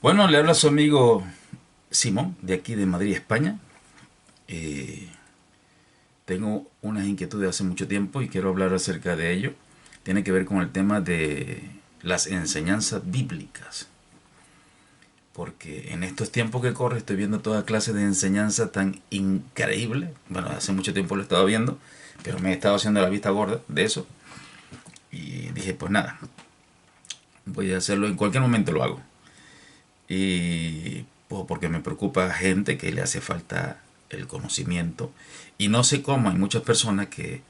Bueno, le habla su amigo Simón, de aquí de Madrid, España. Eh, Tengo unas inquietudes hace mucho tiempo y quiero hablar acerca de ello. Tiene que ver con el tema de las enseñanzas bíblicas. Porque en estos tiempos que corre estoy viendo toda clase de enseñanza tan increíble. Bueno, hace mucho tiempo lo he estado viendo, pero me he estado haciendo la vista gorda de eso. Y dije, pues nada, voy a hacerlo, en cualquier momento lo hago. Y pues, porque me preocupa gente que le hace falta el conocimiento. Y no sé cómo hay muchas personas que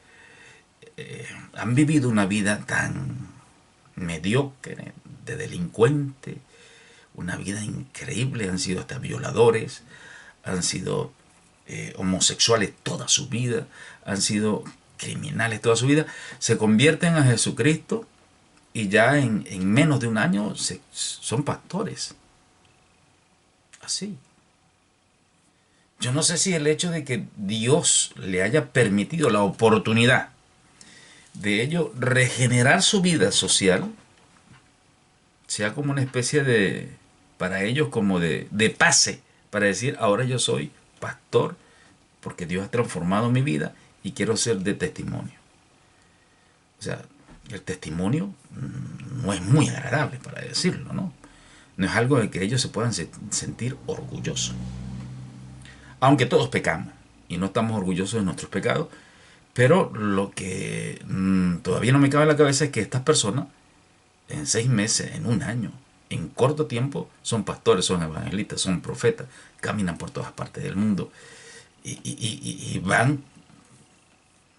han vivido una vida tan mediocre, de delincuente, una vida increíble, han sido hasta violadores, han sido homosexuales toda su vida, han sido criminales toda su vida, se convierten a Jesucristo y ya en menos de un año son pastores. Así. Yo no sé si el hecho de que Dios le haya permitido la oportunidad de ello regenerar su vida social sea como una especie de, para ellos como de pase, para decir, ahora yo soy pastor porque Dios ha transformado mi vida y quiero ser de testimonio. O sea, el testimonio no es muy agradable para decirlo, ¿no? No es algo de que ellos se puedan sentir orgullosos. Aunque todos pecamos y no estamos orgullosos de nuestros pecados, pero lo que todavía no me cabe en la cabeza es que estas personas, en 6 meses, en un año, en corto tiempo, son pastores, son evangelistas, son profetas, caminan por todas partes del mundo y van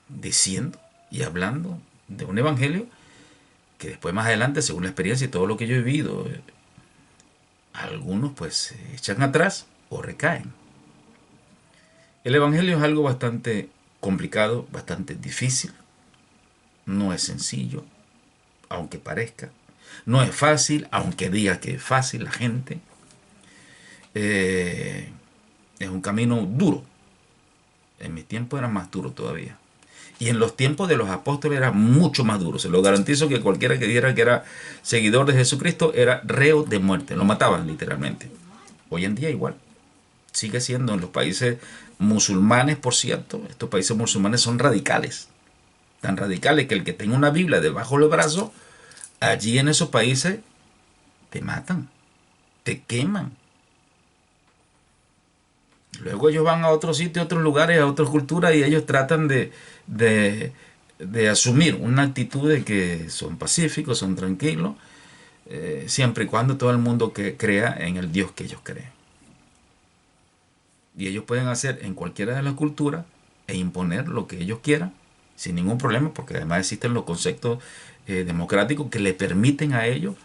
diciendo y hablando de un evangelio que después más adelante, según la experiencia y todo lo que yo he vivido, algunos pues se echan atrás o recaen. El evangelio es algo bastante complicado, bastante difícil, no es sencillo, aunque parezca. No es fácil, aunque diga que es fácil la gente. Eh, es un camino duro. En mi tiempo era más duro todavía. Y en los tiempos de los apóstoles era mucho más duro. Se lo garantizo que cualquiera que dijera que era seguidor de Jesucristo era reo de muerte. Lo mataban literalmente. Hoy en día igual. Sigue siendo en los países musulmanes, por cierto. Estos países musulmanes son radicales. Tan radicales que el que tenga una Biblia debajo del brazo, allí en esos países te matan, te queman. Luego ellos van a otros sitios, a otros lugares, a otras culturas y ellos tratan de, de asumir una actitud de que son pacíficos, son tranquilos, siempre y cuando todo el mundo que crea en el Dios que ellos creen. Y ellos pueden hacer en cualquiera de las culturas e imponer lo que ellos quieran sin ningún problema, porque además existen los conceptos democráticos que le permiten a ellos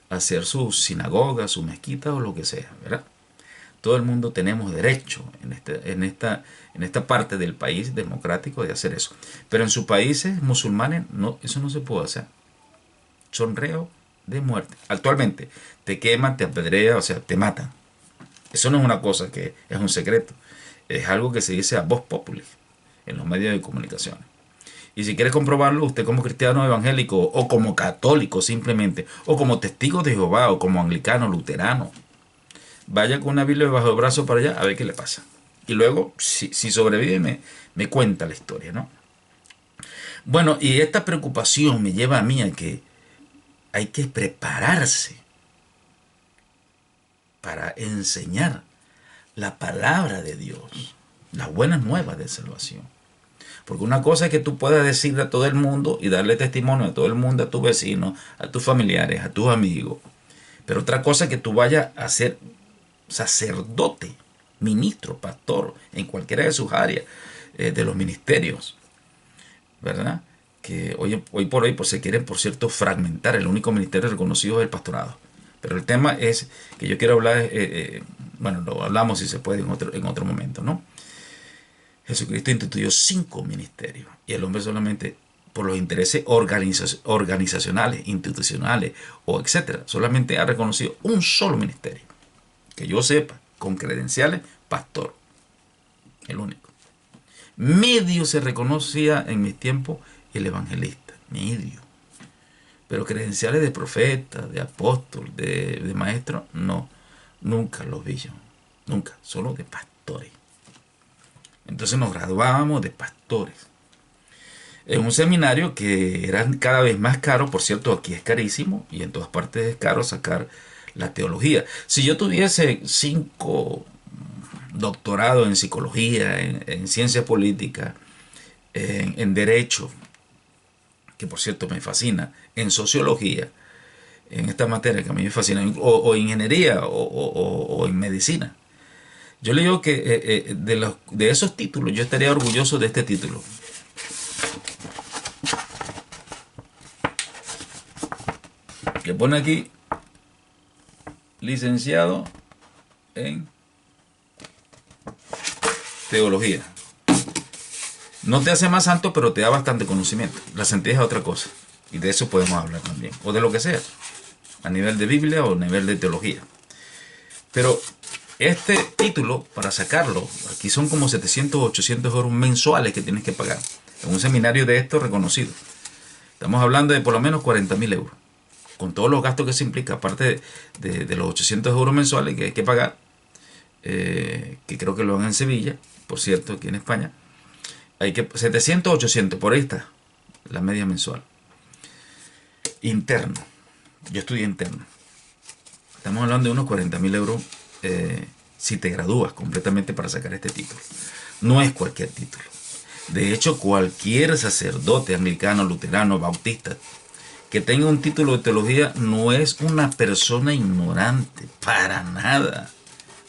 hacer sus sinagogas, sus mezquitas o lo que sea, ¿verdad? Todo el mundo tenemos derecho en esta parte del país democrático de hacer eso. Pero en sus países musulmanes no, eso no se puede hacer. Son reos de muerte. Actualmente te queman, te apedrean, o sea, te matan. Eso no es una cosa que es un secreto. Es algo que se dice a voz populi en los medios de comunicación. Y si quiere comprobarlo, usted como cristiano evangélico o como católico simplemente, o como testigo de Jehová, o como anglicano, luterano, vaya con una Biblia bajo el brazo para allá a ver qué le pasa. Y luego, si sobrevive, me cuenta la historia, ¿no? Bueno, y esta preocupación me lleva a mí a que hay que prepararse para enseñar la palabra de Dios, las buenas nuevas de salvación. Porque una cosa es que tú puedas decirle a todo el mundo y darle testimonio a todo el mundo, a tus vecinos, a tus familiares, a tus amigos. Pero otra cosa es que tú vayas a ser sacerdote, ministro, pastor, en cualquiera de sus áreas de los ministerios, ¿verdad? Que hoy por hoy pues, se quieren, por cierto, fragmentar. El único ministerio reconocido es el pastorado. Pero el tema es que yo quiero hablar, bueno, lo hablamos si se puede en otro momento, ¿no? Jesucristo instituyó 5 ministerios y el hombre solamente por los intereses organizacionales, institucionales o etcétera, solamente ha reconocido un solo ministerio. Que yo sepa, con credenciales, pastor. El único. Medio se reconocía en mis tiempos el evangelista. Medio. Pero credenciales de profeta, de apóstol, de maestro, no. Nunca los vi yo. Nunca. Solo de pastores. Entonces nos graduábamos de pastores. En un seminario que era cada vez más caro. Por cierto, aquí es carísimo. Y en todas partes es caro sacar la teología. Si yo tuviese 5 doctorados en psicología, en ciencia política, en derecho, que por cierto me fascina, en sociología, en esta materia que a mí me fascina, o ingeniería o en medicina. Yo le digo que de esos títulos yo estaría orgulloso de este título. Que pone aquí licenciado en teología. No te hace más santo, pero te da bastante conocimiento. La santidad es otra cosa. Y de eso podemos hablar también. O de lo que sea. A nivel de Biblia o a nivel de teología. Pero este título, para sacarlo, aquí son como 700 o 800 euros mensuales que tienes que pagar. En un seminario de esto reconocido. Estamos hablando de por lo menos 40.000 euros. Con todos los gastos que se implica, aparte de los 800 euros mensuales que hay que pagar. Que creo que lo dan en Sevilla, por cierto, aquí en España. Hay que 700, 800, por ahí está la media mensual. Interno. Yo estudié interno. Estamos hablando de unos 40.000 euros si te gradúas completamente para sacar este título. No es cualquier título. De hecho, cualquier sacerdote anglicano, luterano, bautista, que tenga un título de teología no es una persona ignorante, para nada.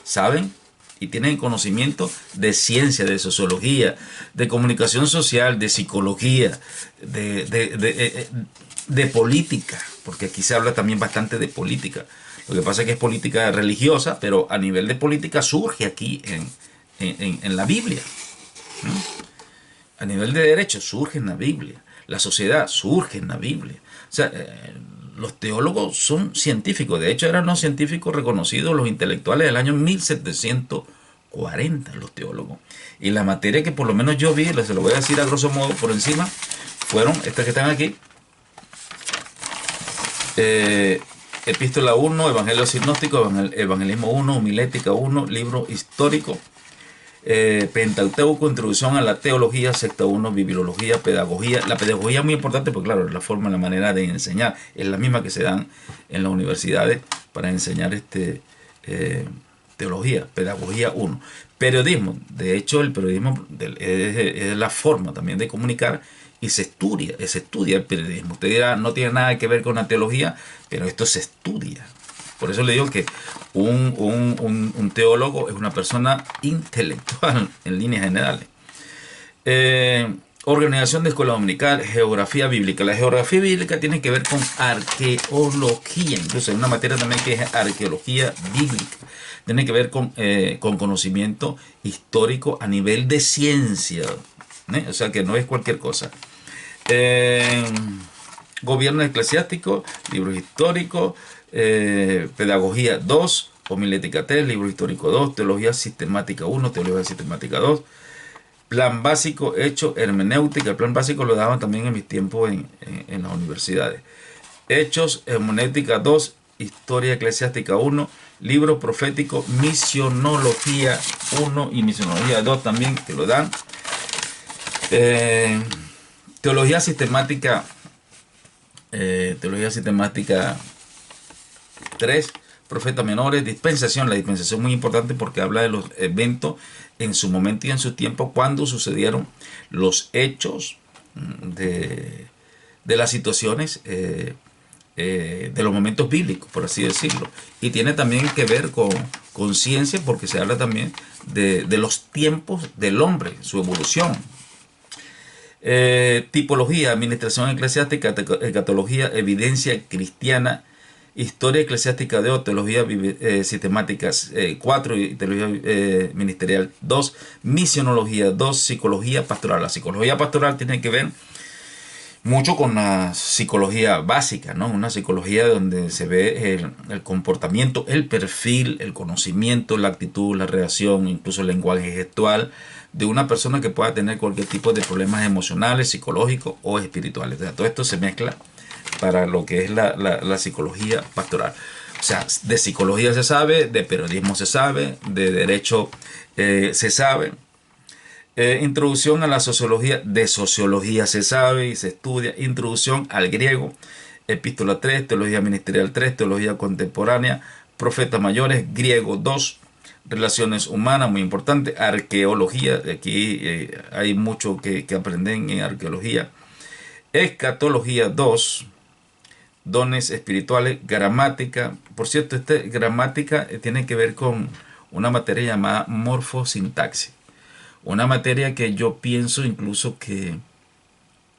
¿Saben? Y tienen conocimiento de ciencia, de sociología, de comunicación social, de psicología, de política, porque aquí se habla también bastante de política. Lo que pasa es que es política religiosa, pero a nivel de política surge aquí en la Biblia. A nivel de derecho surge en la Biblia. La sociedad surge en la Biblia. O sea, los teólogos son científicos. De hecho, eran los científicos reconocidos, los intelectuales del año 1740, los teólogos. Y la materia que por lo menos yo vi, se lo voy a decir a grosso modo por encima, fueron estas que están aquí. Epístola 1, Evangelio Sinóptico, Evangelismo 1, Homilética 1, libro histórico, Pentateuco, Introducción a la Teología, Secta 1, Bibliología, Pedagogía. La pedagogía es muy importante porque, claro, la forma, la manera de enseñar es la misma que se dan en las universidades para enseñar teología, Pedagogía 1. Periodismo, de hecho, el periodismo es la forma también de comunicar y se estudia el periodismo. Usted dirá, no tiene nada que ver con la teología, pero esto se estudia. Por eso le digo que un teólogo es una persona intelectual en líneas generales. Organización de escuela dominical, geografía bíblica. La geografía bíblica tiene que ver con arqueología. Incluso hay una materia también que es arqueología bíblica. Tiene que ver con conocimiento histórico a nivel de ciencia. O sea que no es cualquier cosa. Gobierno eclesiástico, libros históricos, pedagogía 2, homilética 3, libro histórico 2, teología sistemática 1, teología sistemática 2, plan básico hecho hermenéutica. El plan básico lo daban también en mis tiempos en las universidades. Hechos, hermenéutica 2, historia eclesiástica 1, libro profético, misionología 1 y misionología 2 también que lo dan. Teología sistemática 3, profetas menores, dispensación. La dispensación es muy importante porque habla de los eventos en su momento y en su tiempo, cuando sucedieron los hechos de las situaciones, de los momentos bíblicos, por así decirlo. Y tiene también que ver con ciencia, porque se habla también de los tiempos del hombre, su evolución. Tipología, administración eclesiástica, escatología, evidencia cristiana, historia eclesiástica 2, teología sistemática 4 y teología ministerial 2, misionología 2, psicología pastoral. La psicología pastoral tiene que ver mucho con la psicología básica, ¿no? Una psicología donde se ve el comportamiento, el perfil, el conocimiento, la actitud, la reacción, incluso el lenguaje gestual de una persona que pueda tener cualquier tipo de problemas emocionales, psicológicos o espirituales. O sea, todo esto se mezcla para lo que es la psicología pastoral. O sea, de psicología se sabe, de periodismo se sabe, de derecho se sabe. Introducción a la sociología, de sociología se sabe y se estudia. Introducción al griego, epístola 3, teología ministerial 3, teología contemporánea, profetas mayores, griego 2, relaciones humanas, muy importante, arqueología, aquí hay mucho que aprender en arqueología, escatología 2, dones espirituales, gramática. Por cierto, gramática tiene que ver con una materia llamada morfosintaxis. Una materia que yo pienso incluso que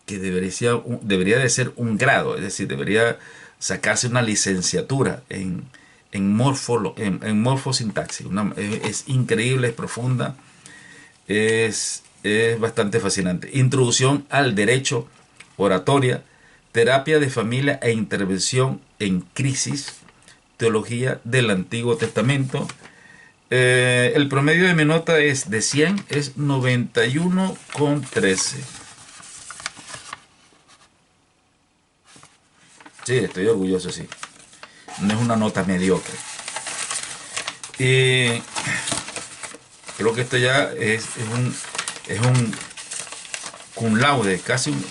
debería de ser un grado, es decir, debería sacarse una licenciatura en morfosintaxis. Es increíble, es profunda, es bastante fascinante. Introducción al derecho, oratoria, terapia de familia e intervención en crisis, teología del Antiguo Testamento. El promedio de mi nota es de 100, es 91,13. Sí, estoy orgulloso, sí. No es una nota mediocre. Y creo que esto ya es un cum laude, casi un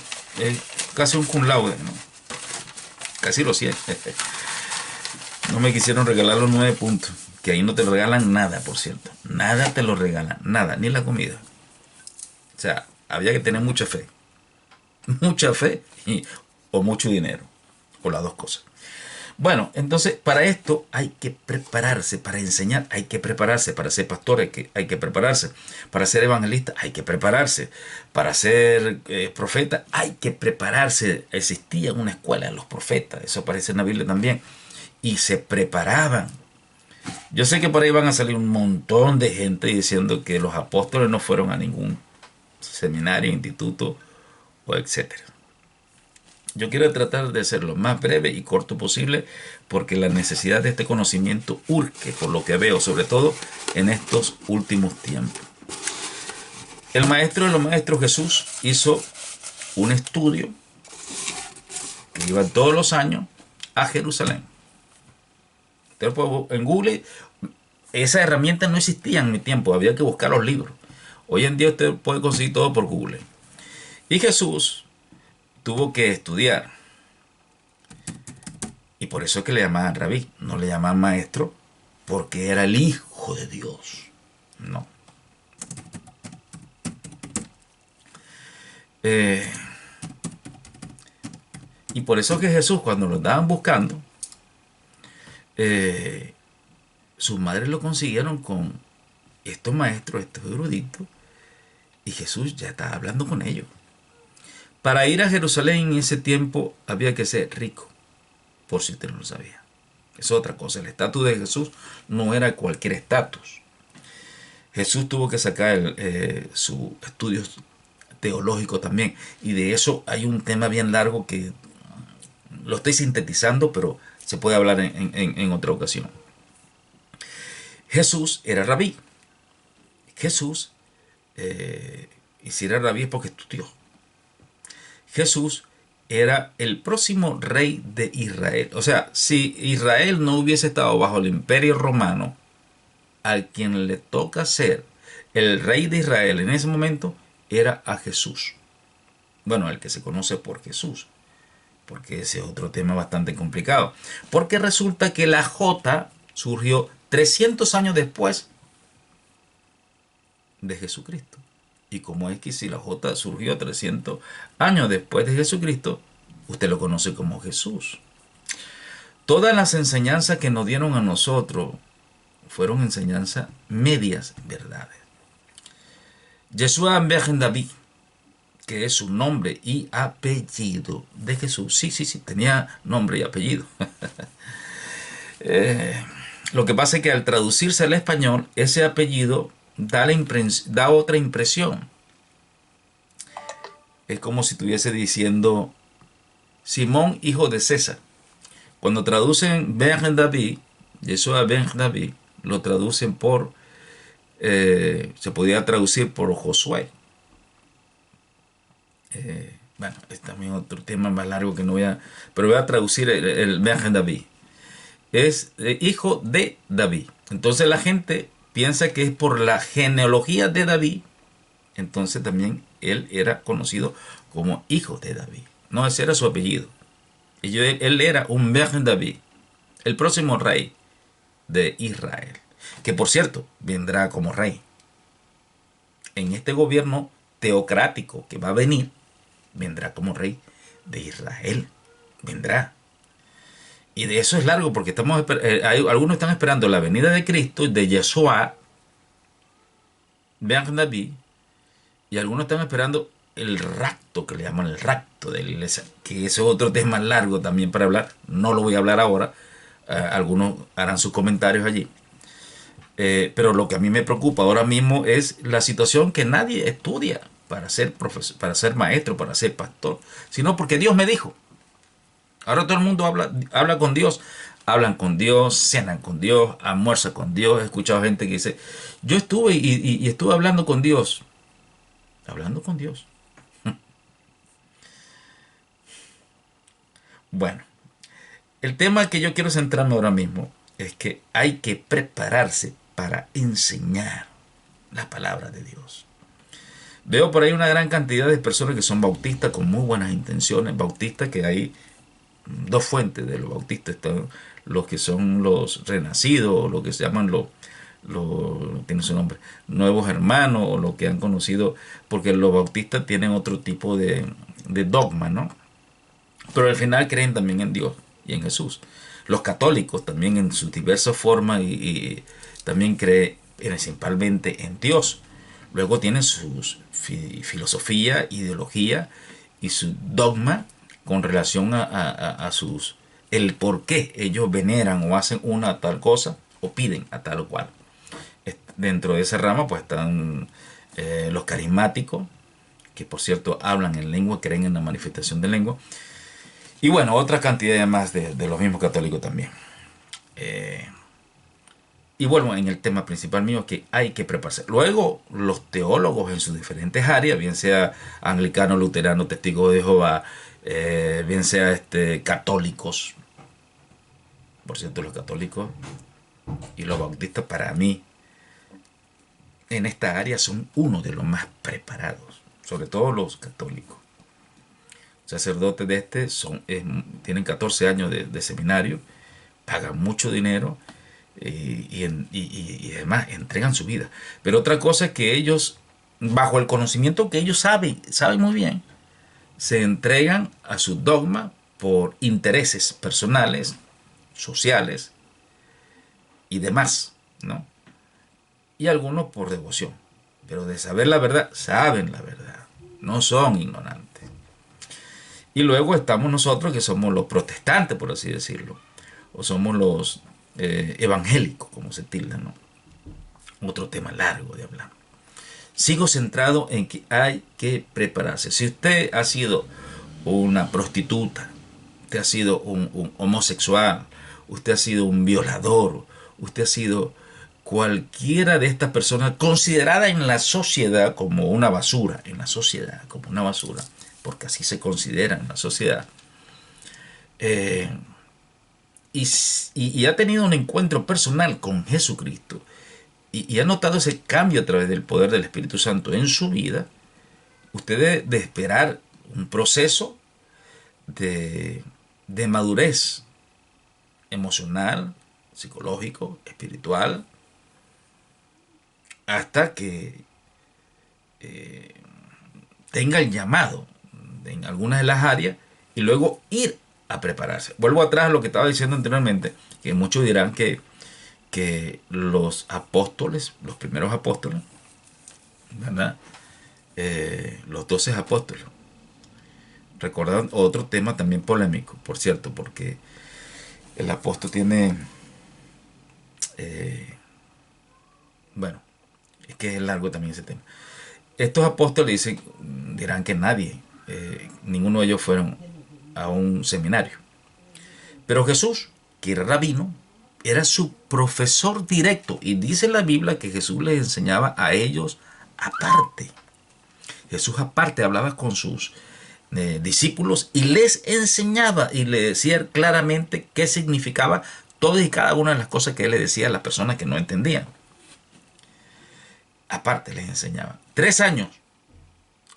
cum laude, ¿no? Casi lo 100. No me quisieron regalar los 9 puntos, que ahí no te regalan nada, por cierto. Nada te lo regalan, nada, ni la comida. O sea, había que tener mucha fe. Mucha fe o mucho dinero, o las dos cosas. Bueno, entonces para esto hay que prepararse, para enseñar hay que prepararse, para ser pastor hay que prepararse, para ser evangelista hay que prepararse, para ser profeta hay que prepararse. Existía una escuela de los profetas, eso aparece en la Biblia también, y se preparaban. Yo sé que por ahí van a salir un montón de gente diciendo que los apóstoles no fueron a ningún seminario, instituto o etcétera. Yo quiero tratar de ser lo más breve y corto posible porque la necesidad de este conocimiento urge, por lo que veo, sobre todo en estos últimos tiempos. El maestro de los maestros, Jesús, hizo un estudio que iba todos los años a Jerusalén. En Google, esas herramientas no existían en mi tiempo, había que buscar los libros. Hoy en día usted puede conseguir todo por Google. Y Jesús tuvo que estudiar. Y por eso es que le llamaban rabí. No le llamaban maestro porque era el Hijo de Dios. No. Y por eso que Jesús, cuando lo estaban buscando, sus madres lo consiguieron con estos maestros, estos eruditos, y Jesús ya estaba hablando con ellos. Para ir a Jerusalén en ese tiempo había que ser rico, por si usted no lo sabía. Es otra cosa. El estatus de Jesús no era cualquier estatus. Jesús tuvo que sacar sus estudios teológicos también. Y de eso hay un tema bien largo que lo estoy sintetizando, pero se puede hablar en otra ocasión. Jesús era rabí. Jesús, y si era rabí es porque estudió. Jesús era el próximo rey de Israel. O sea, si Israel no hubiese estado bajo el imperio romano, al quien le toca ser el rey de Israel en ese momento era a Jesús. Bueno, el que se conoce por Jesús, porque ese es otro tema bastante complicado. Porque resulta que la J surgió 300 años después de Jesucristo. Y como es que si la J surgió 300 años después de Jesucristo, usted lo conoce como Jesús. Todas las enseñanzas que nos dieron a nosotros fueron enseñanzas medias verdades. Yeshua Ben David, que es su nombre y apellido de Jesús. Sí, tenía nombre y apellido. Lo que pasa es que al traducirse al español, ese apellido da otra impresión. Es como si estuviese diciendo Simón, hijo de César. Cuando traducen Ben David, Yeshua Ben David, lo traducen por, se podía traducir por Josué. Es también otro tema más largo que no voy a, pero voy a traducir el Ben David. es hijo de David. Entonces la gente piensa que es por la genealogía de David, entonces también él era conocido como hijo de David. No, ese era su apellido. Él era un Ben David, el próximo rey de Israel, que por cierto vendrá como rey. En este gobierno teocrático que va a venir, vendrá como rey de Israel. Vendrá. Y de eso es largo porque algunos están esperando la venida de Cristo, de Yeshua, Ben David, y algunos están esperando el rapto, que le llaman el rapto de la iglesia, que ese es otro tema largo también para hablar. No lo voy a hablar ahora. Algunos harán sus comentarios allí. Pero lo que a mí me preocupa ahora mismo es la situación que nadie estudia para ser profesor, para ser maestro, para ser pastor, sino porque Dios me dijo. Ahora todo el mundo habla con Dios, hablan con Dios, cenan con Dios, almuerzan con Dios. He escuchado gente que dice, yo estuve y estuve hablando con Dios. Hablando con Dios. Bueno, el tema que yo quiero centrarme ahora mismo es que hay que prepararse para enseñar la palabra de Dios. Veo por ahí una gran cantidad de personas que son bautistas con muy buenas intenciones, bautistas, que hay dos fuentes de los bautistas. Están los que son los renacidos, o lo que se llaman tiene su nombre, nuevos hermanos, o lo que han conocido, porque los bautistas tienen otro tipo de dogma, ¿no? Pero al final creen también en Dios y en Jesús. Los católicos también en sus diversas formas y también creen principalmente en Dios. Luego tienen sus filosofía, ideología y su dogma con relación a sus el por qué ellos veneran o hacen una tal cosa o piden a tal o cual. Dentro de esa rama pues están los carismáticos, que por cierto hablan en lengua, creen en la manifestación de lengua. Y bueno, otra cantidad más de los mismos católicos también. Y bueno, en el tema principal mío, que hay que prepararse. Luego, los teólogos en sus diferentes áreas, bien sea anglicano, luterano, testigo de Jehová, bien sea católicos. Por cierto, los católicos y los bautistas, para mí, en esta área son uno de los más preparados. Sobre todo los católicos. Sacerdotes de tienen 14 años de seminario, pagan mucho dinero y además entregan su vida. Pero otra cosa es que ellos, bajo el conocimiento que ellos saben muy bien, se entregan a su dogma por intereses personales, sociales y demás, ¿no? Y algunos por devoción. Pero de saber la verdad, saben la verdad, no son ignorantes. Y luego estamos nosotros que somos los protestantes, por así decirlo, o somos los evangélicos, como se tildan, ¿no? Otro tema largo de hablar. Sigo centrado en que hay que prepararse. Si usted ha sido una prostituta, usted ha sido un homosexual, usted ha sido un violador, usted ha sido cualquiera de estas personas considerada en la sociedad como una basura, en la sociedad como una basura, porque así se considera en la sociedad, y ha tenido un encuentro personal con Jesucristo y ha notado ese cambio a través del poder del Espíritu Santo en su vida, usted debe de esperar un proceso de madurez emocional, psicológico, espiritual, hasta que tenga el llamado en algunas de las áreas y luego ir a prepararse. Vuelvo atrás a lo que estaba diciendo anteriormente, que muchos dirán que los apóstoles, los primeros apóstoles, ¿verdad? Los 12 apóstoles. Recordad otro tema también polémico, por cierto, porque el apóstol tiene, bueno, es que es largo también ese tema. Estos apóstoles dirán que ninguno de ellos fueron a un seminario. Pero Jesús, que era rabino, era su profesor directo. Y dice la Biblia que Jesús les enseñaba a ellos aparte. Jesús aparte hablaba con sus discípulos y les enseñaba y les decía claramente qué significaba todas y cada una de las cosas que él le decía a las personas que no entendían. Aparte les enseñaba. 3 años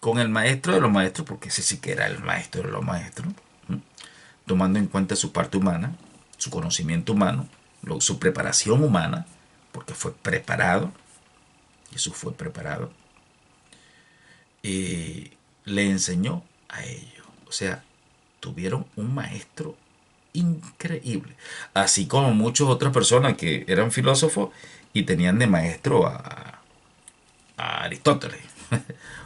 con el maestro de los maestros, porque ese sí que era el maestro de los maestros, ¿m? Tomando en cuenta su parte humana, su conocimiento humano, su preparación humana, porque fue preparado, Jesús fue preparado, y le enseñó a ellos. O sea, tuvieron un maestro increíble. Así como muchas otras personas que eran filósofos y tenían de maestro a Aristóteles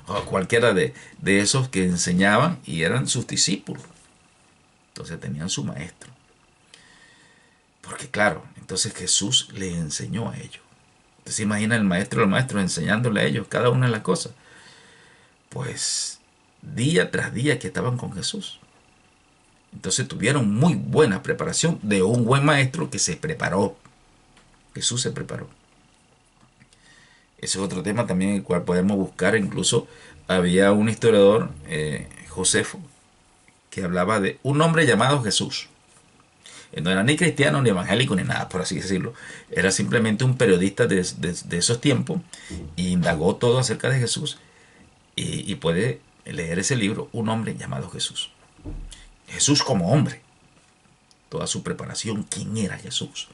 o a cualquiera de esos que enseñaban y eran sus discípulos. Entonces tenían su maestro. Porque claro, entonces Jesús le enseñó a ellos. Entonces imagina el maestro de los maestros enseñándole a ellos cada una de las cosas. Pues día tras día que estaban con Jesús. Entonces tuvieron muy buena preparación de un buen maestro que se preparó. Jesús se preparó. Ese es otro tema también en el cual podemos buscar. Incluso había un historiador, Josefo, que hablaba de un hombre llamado Jesús. Él no era ni cristiano, ni evangélico, ni nada, por así decirlo. Era simplemente un periodista de esos tiempos y indagó todo acerca de Jesús. Y puede leer ese libro, Un hombre llamado Jesús. Jesús como hombre. Toda su preparación, quién era Jesús.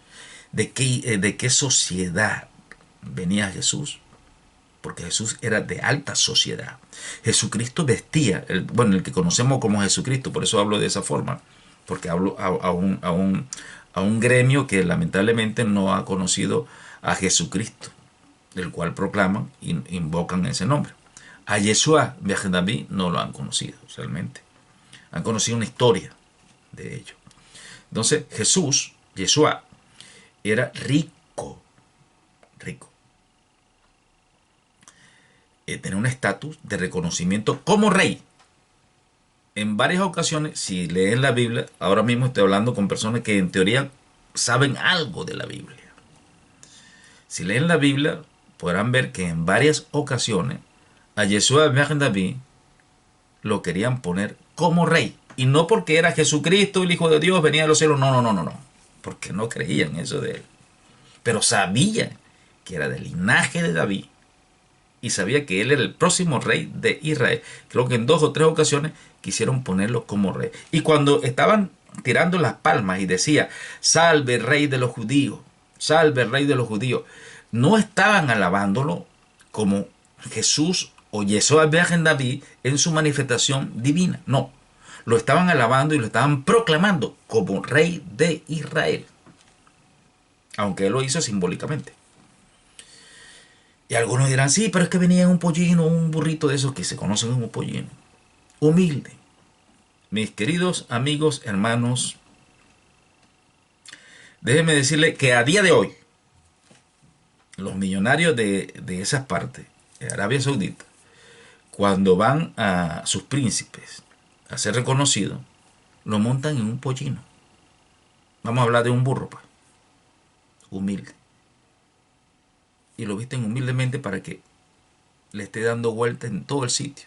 De qué sociedad venía Jesús. Porque Jesús era de alta sociedad. Jesucristo vestía, el que conocemos como Jesucristo, por eso hablo de esa forma, porque hablo a un gremio que lamentablemente no ha conocido a Jesucristo, del cual proclaman e invocan ese nombre. A Yeshua Ben David no lo han conocido realmente. Han conocido una historia de ello. Entonces Jesús, Yeshua, era rico. Tenía un estatus de reconocimiento como rey. En varias ocasiones, si leen la Biblia, ahora mismo estoy hablando con personas que en teoría saben algo de la Biblia. Si leen la Biblia, podrán ver que en varias ocasiones a Yeshua Ben David lo querían poner como rey. Y no porque era Jesucristo, el Hijo de Dios, venía de los cielos. No. Porque no creían eso de él. Pero sabían que era del linaje de David. Y sabía que él era el próximo rey de Israel. Creo que en 2 o 3 ocasiones quisieron ponerlo como rey. Y cuando estaban tirando las palmas y decía, salve rey de los judíos, salve rey de los judíos, no estaban alabándolo como Jesús o Yeshua Ben David en su manifestación divina. No, lo estaban alabando y lo estaban proclamando como rey de Israel. Aunque él lo hizo simbólicamente. Y algunos dirán, sí, pero es que venía en un pollino, un burrito de esos que se conocen como pollino. Humilde. Mis queridos amigos, hermanos, déjenme decirle que a día de hoy, los millonarios de esas partes, de Arabia Saudita, cuando van a sus príncipes a ser reconocidos, lo montan en un pollino. Vamos a hablar de un burro, pues. Humilde. Y lo visten humildemente para que le esté dando vueltas en todo el sitio.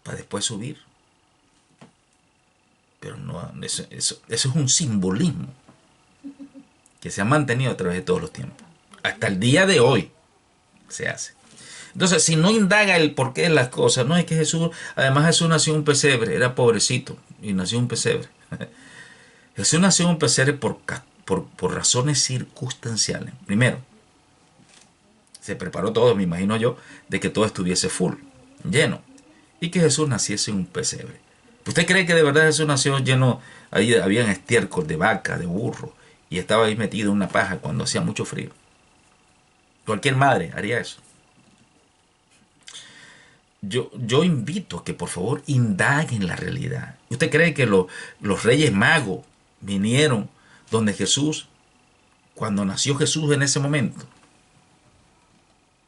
Para después subir. Pero no, eso es un simbolismo que se ha mantenido a través de todos los tiempos. Hasta el día de hoy se hace. Entonces, si no indaga el porqué de las cosas, no es que Jesús, además Jesús nació en un pesebre, era pobrecito y nació en un pesebre. Jesús nació en un pesebre por razones circunstanciales. Primero, se preparó todo, me imagino yo, de que todo estuviese full, lleno, y que Jesús naciese en un pesebre. ¿Usted cree que de verdad Jesús nació lleno? Ahí habían estiércol de vaca, de burro, y estaba ahí metido en una paja cuando hacía mucho frío. Cualquier madre haría eso. Yo invito a que por favor indaguen la realidad. ¿Usted cree que los reyes magos vinieron donde Jesús, cuando nació Jesús en ese momento?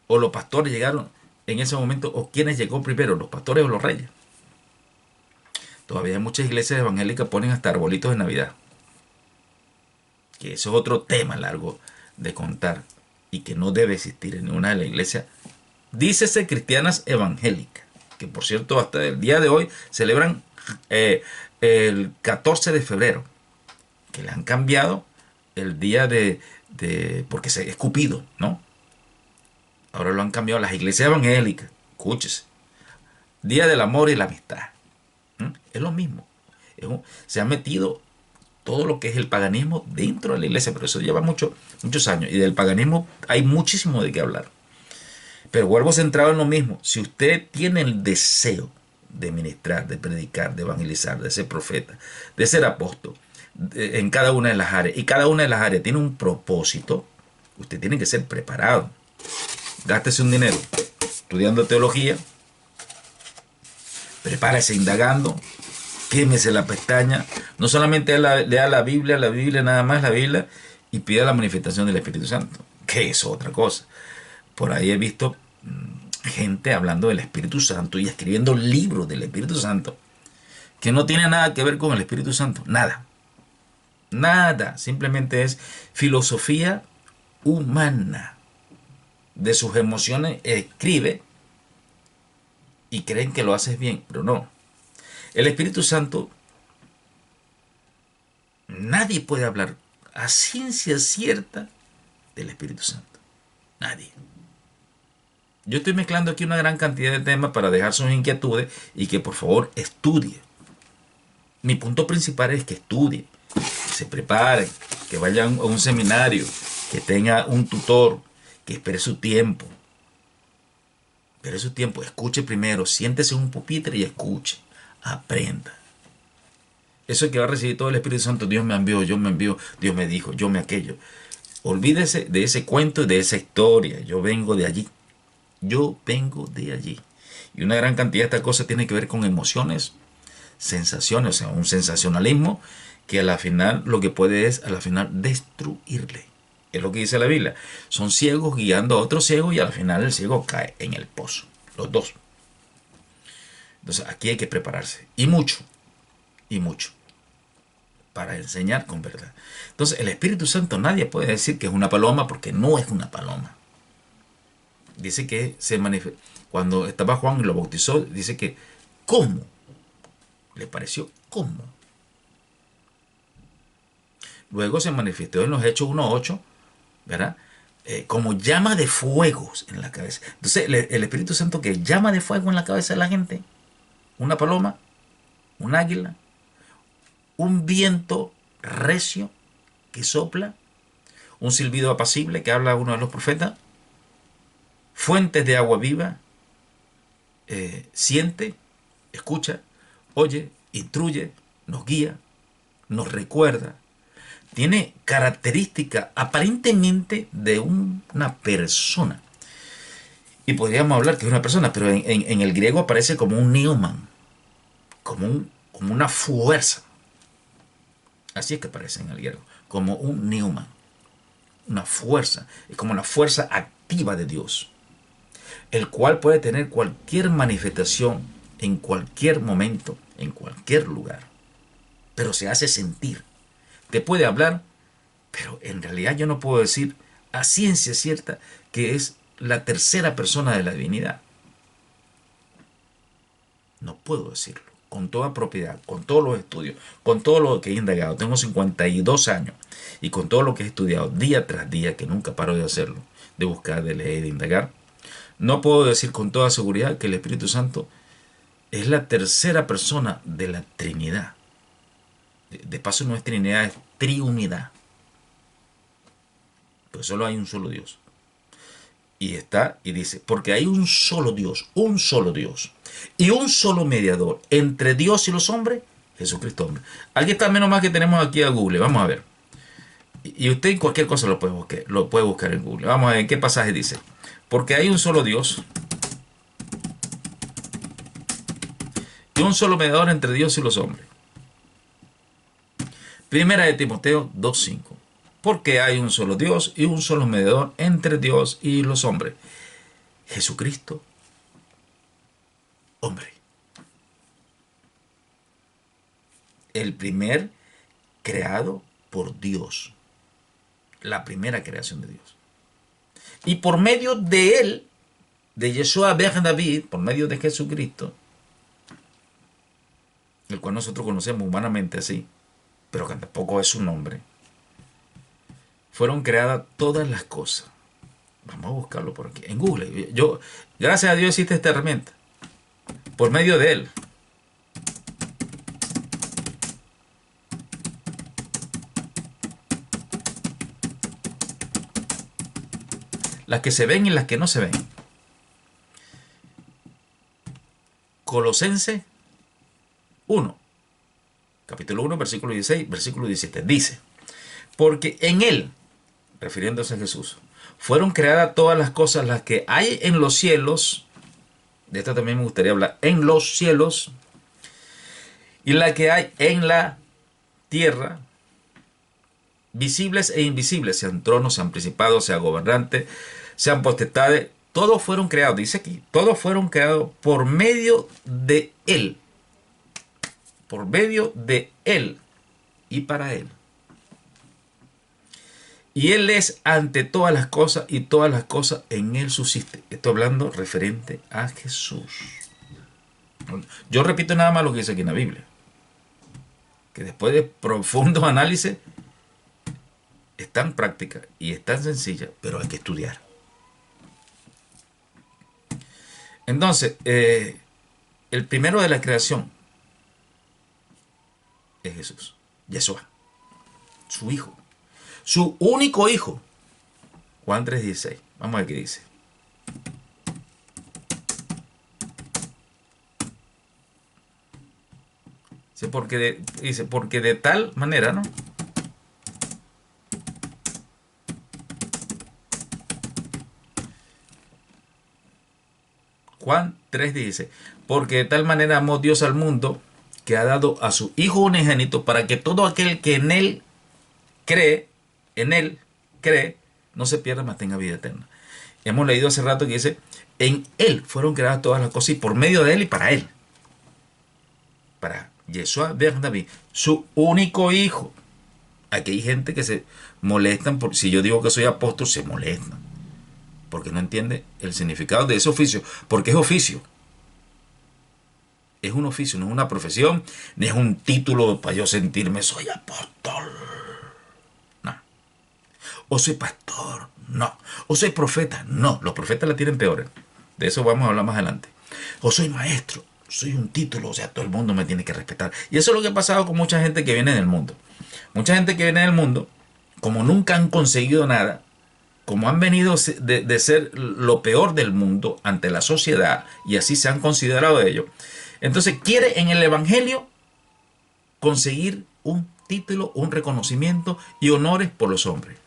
¿O los pastores llegaron en ese momento? ¿O quiénes llegó primero, los pastores o los reyes? Todavía muchas iglesias evangélicas ponen hasta arbolitos de Navidad. Que eso es otro tema largo de contar y que no debe existir en ninguna de las iglesias. Dícese cristianas evangélicas, que por cierto hasta el día de hoy celebran el 14 de febrero que le han cambiado el día porque se es Cupido, ¿no? Ahora lo han cambiado las iglesias evangélicas. Escúchese. Día del amor y la amistad. Es lo mismo. Se ha metido todo lo que es el paganismo dentro de la iglesia, pero eso lleva muchos años. Y del paganismo hay muchísimo de qué hablar. Pero vuelvo centrado en lo mismo. Si usted tiene el deseo de ministrar, de predicar, de evangelizar, de ser profeta, de ser apóstol, en cada una de las áreas, y cada una de las áreas tiene un propósito, usted tiene que ser preparado. Gástese un dinero estudiando teología, prepárese indagando, quémese la pestaña, no solamente lea la Biblia nada más, la Biblia, y pida la manifestación del Espíritu Santo, que es otra cosa. Por ahí he visto gente hablando del Espíritu Santo y escribiendo libros del Espíritu Santo que no tiene nada que ver con el Espíritu Santo, nada, nada, simplemente es filosofía humana de sus emociones, escribe y creen que lo haces bien, pero no. El Espíritu Santo, nadie puede hablar a ciencia cierta del Espíritu Santo, nadie. Yo estoy mezclando aquí una gran cantidad de temas para dejar sus inquietudes y que por favor estudie. Mi punto principal es que estudie, que se preparen, que vayan a un seminario, que tenga un tutor, que espere su tiempo. Espere su tiempo, escuche primero, siéntese en un pupitre y escuche, aprenda. Eso es que va a recibir todo el Espíritu Santo, Dios me envió, yo me envío, Dios me dijo, yo me aquello. Olvídese de ese cuento y de esa historia, yo vengo de allí. Yo vengo de allí. Y una gran cantidad de estas cosas tiene que ver con emociones, sensaciones, o sea, un sensacionalismo que a la final lo que puede es a la final destruirle. Es lo que dice la Biblia. Son ciegos guiando a otros ciegos y al final el ciego cae en el pozo. Los dos. Entonces aquí hay que prepararse. Y mucho. Y mucho. Para enseñar con verdad. Entonces el Espíritu Santo nadie puede decir que es una paloma porque no es una paloma. Dice que se manifestó. Cuando estaba Juan y lo bautizó, dice que ¿cómo? Le pareció ¿cómo? Luego se manifestó en los Hechos 1:8, ¿verdad? Como llama de fuego en la cabeza. Entonces el Espíritu Santo que llama de fuego en la cabeza de la gente, una paloma, un águila, un viento recio que sopla, un silbido apacible que habla uno de los profetas, fuentes de agua viva, siente, escucha, oye, instruye, nos guía, nos recuerda. Tiene características aparentemente de una persona. Y podríamos hablar que es una persona, pero en el griego aparece como un neuman, como una fuerza. Así es que aparece en el griego, como un neuman, una fuerza, es como la fuerza activa de Dios, el cual puede tener cualquier manifestación en cualquier momento, en cualquier lugar, pero se hace sentir. Te puede hablar, pero en realidad yo no puedo decir a ciencia cierta que es la tercera persona de la divinidad. No puedo decirlo con toda propiedad, con todos los estudios, con todo lo que he indagado. Tengo 52 años y con todo lo que he estudiado día tras día, que nunca paro de hacerlo, de buscar, de leer, de indagar, no puedo decir con toda seguridad que el Espíritu Santo es la tercera persona de la Trinidad. De paso no es Trinidad, es triunidad. Pues solo hay un solo Dios. Y dice, porque hay un solo Dios y un solo mediador entre Dios y los hombres, Jesucristo hombre. Aquí está menos mal que tenemos aquí a Google, vamos a ver. Y usted cualquier cosa lo puede buscar en Google. Vamos a ver qué pasaje dice. Porque hay un solo Dios y un solo mediador entre Dios y los hombres. Primera de Timoteo 2:5. Porque hay un solo Dios y un solo mediador entre Dios y los hombres. Jesucristo, hombre. El primer creado por Dios. La primera creación de Dios. Y por medio de él, de Yeshua ben David, por medio de Jesucristo, el cual nosotros conocemos humanamente así, pero que tampoco es su nombre, fueron creadas todas las cosas. Vamos a buscarlo por aquí, en Google. Gracias a Dios existe esta herramienta, por medio de él. Las que se ven y las que no se ven. Colosenses 1, capítulo 1, versículo 16, versículo 17. Dice, porque en él, refiriéndose a Jesús, fueron creadas todas las cosas, las que hay en los cielos, de esto también me gustaría hablar, en los cielos, y la que hay en la tierra, visibles e invisibles, sean tronos, sean principados, sean gobernantes, sean potestades, todos fueron creados, dice aquí, todos fueron creados por medio de él, y para él. Y él es ante todas las cosas, y todas las cosas en él subsisten. Estoy hablando referente a Jesús. Yo repito nada más lo que dice aquí en la Biblia, que después de profundo análisis es tan práctica y es tan sencilla, pero hay que estudiar. Entonces, el primero de la creación es Jesús, Yeshua, su hijo, su único hijo. Juan 3:16. Vamos a ver qué dice. Dice, porque de tal manera, ¿no? Juan 3:16. Porque de tal manera amó Dios al mundo, que ha dado a su Hijo unigénito, para que todo aquel que en él cree, no se pierda, mas tenga vida eterna. Hemos leído hace rato que dice, en él fueron creadas todas las cosas, y por medio de él y para él. Para Yeshua ben David, su único hijo. Aquí hay gente que se molestan, si yo digo que soy apóstol, se molestan, porque no entiende el significado de ese oficio, porque es oficio. Es un oficio, no es una profesión, ni es un título para yo sentirme soy apóstol. No. O soy pastor. No. O soy profeta. No. Los profetas la tienen peores. De eso vamos a hablar más adelante. O soy maestro. Soy un título. O sea, todo el mundo me tiene que respetar. Y eso es lo que ha pasado con mucha gente que viene del mundo. Mucha gente que viene del mundo, como nunca han conseguido nada, como han venido de ser lo peor del mundo ante la sociedad, y así se han considerado ellos, entonces quiere en el evangelio conseguir un título, un reconocimiento y honores por los hombres.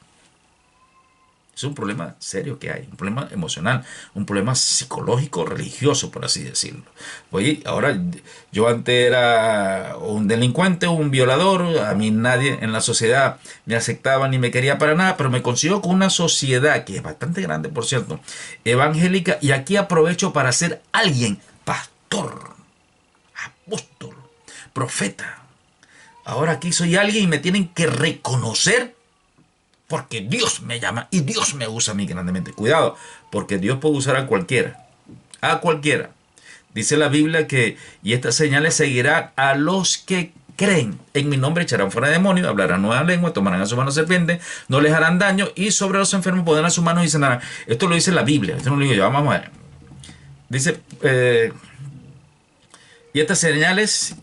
Es un problema serio que hay, un problema emocional, un problema psicológico, religioso, por así decirlo. Oye, ahora yo antes era un delincuente, un violador, a mí nadie en la sociedad me aceptaba ni me quería para nada, pero me consigo con una sociedad que es bastante grande, por cierto, evangélica, y aquí aprovecho para ser alguien, pastor, apóstol, profeta. Ahora aquí soy alguien y me tienen que reconocer porque Dios me llama y Dios me usa a mí grandemente. Cuidado, porque Dios puede usar a cualquiera. A cualquiera. Dice la Biblia que, y estas señales seguirán a los que creen. En mi nombre echarán fuera demonios, hablarán nueva lengua, tomarán a su mano serpientes, no les harán daño, y sobre los enfermos pondrán sus manos y sanarán. Esto lo dice la Biblia, esto no lo digo yo. Vamos a ver. Dice, y estas señales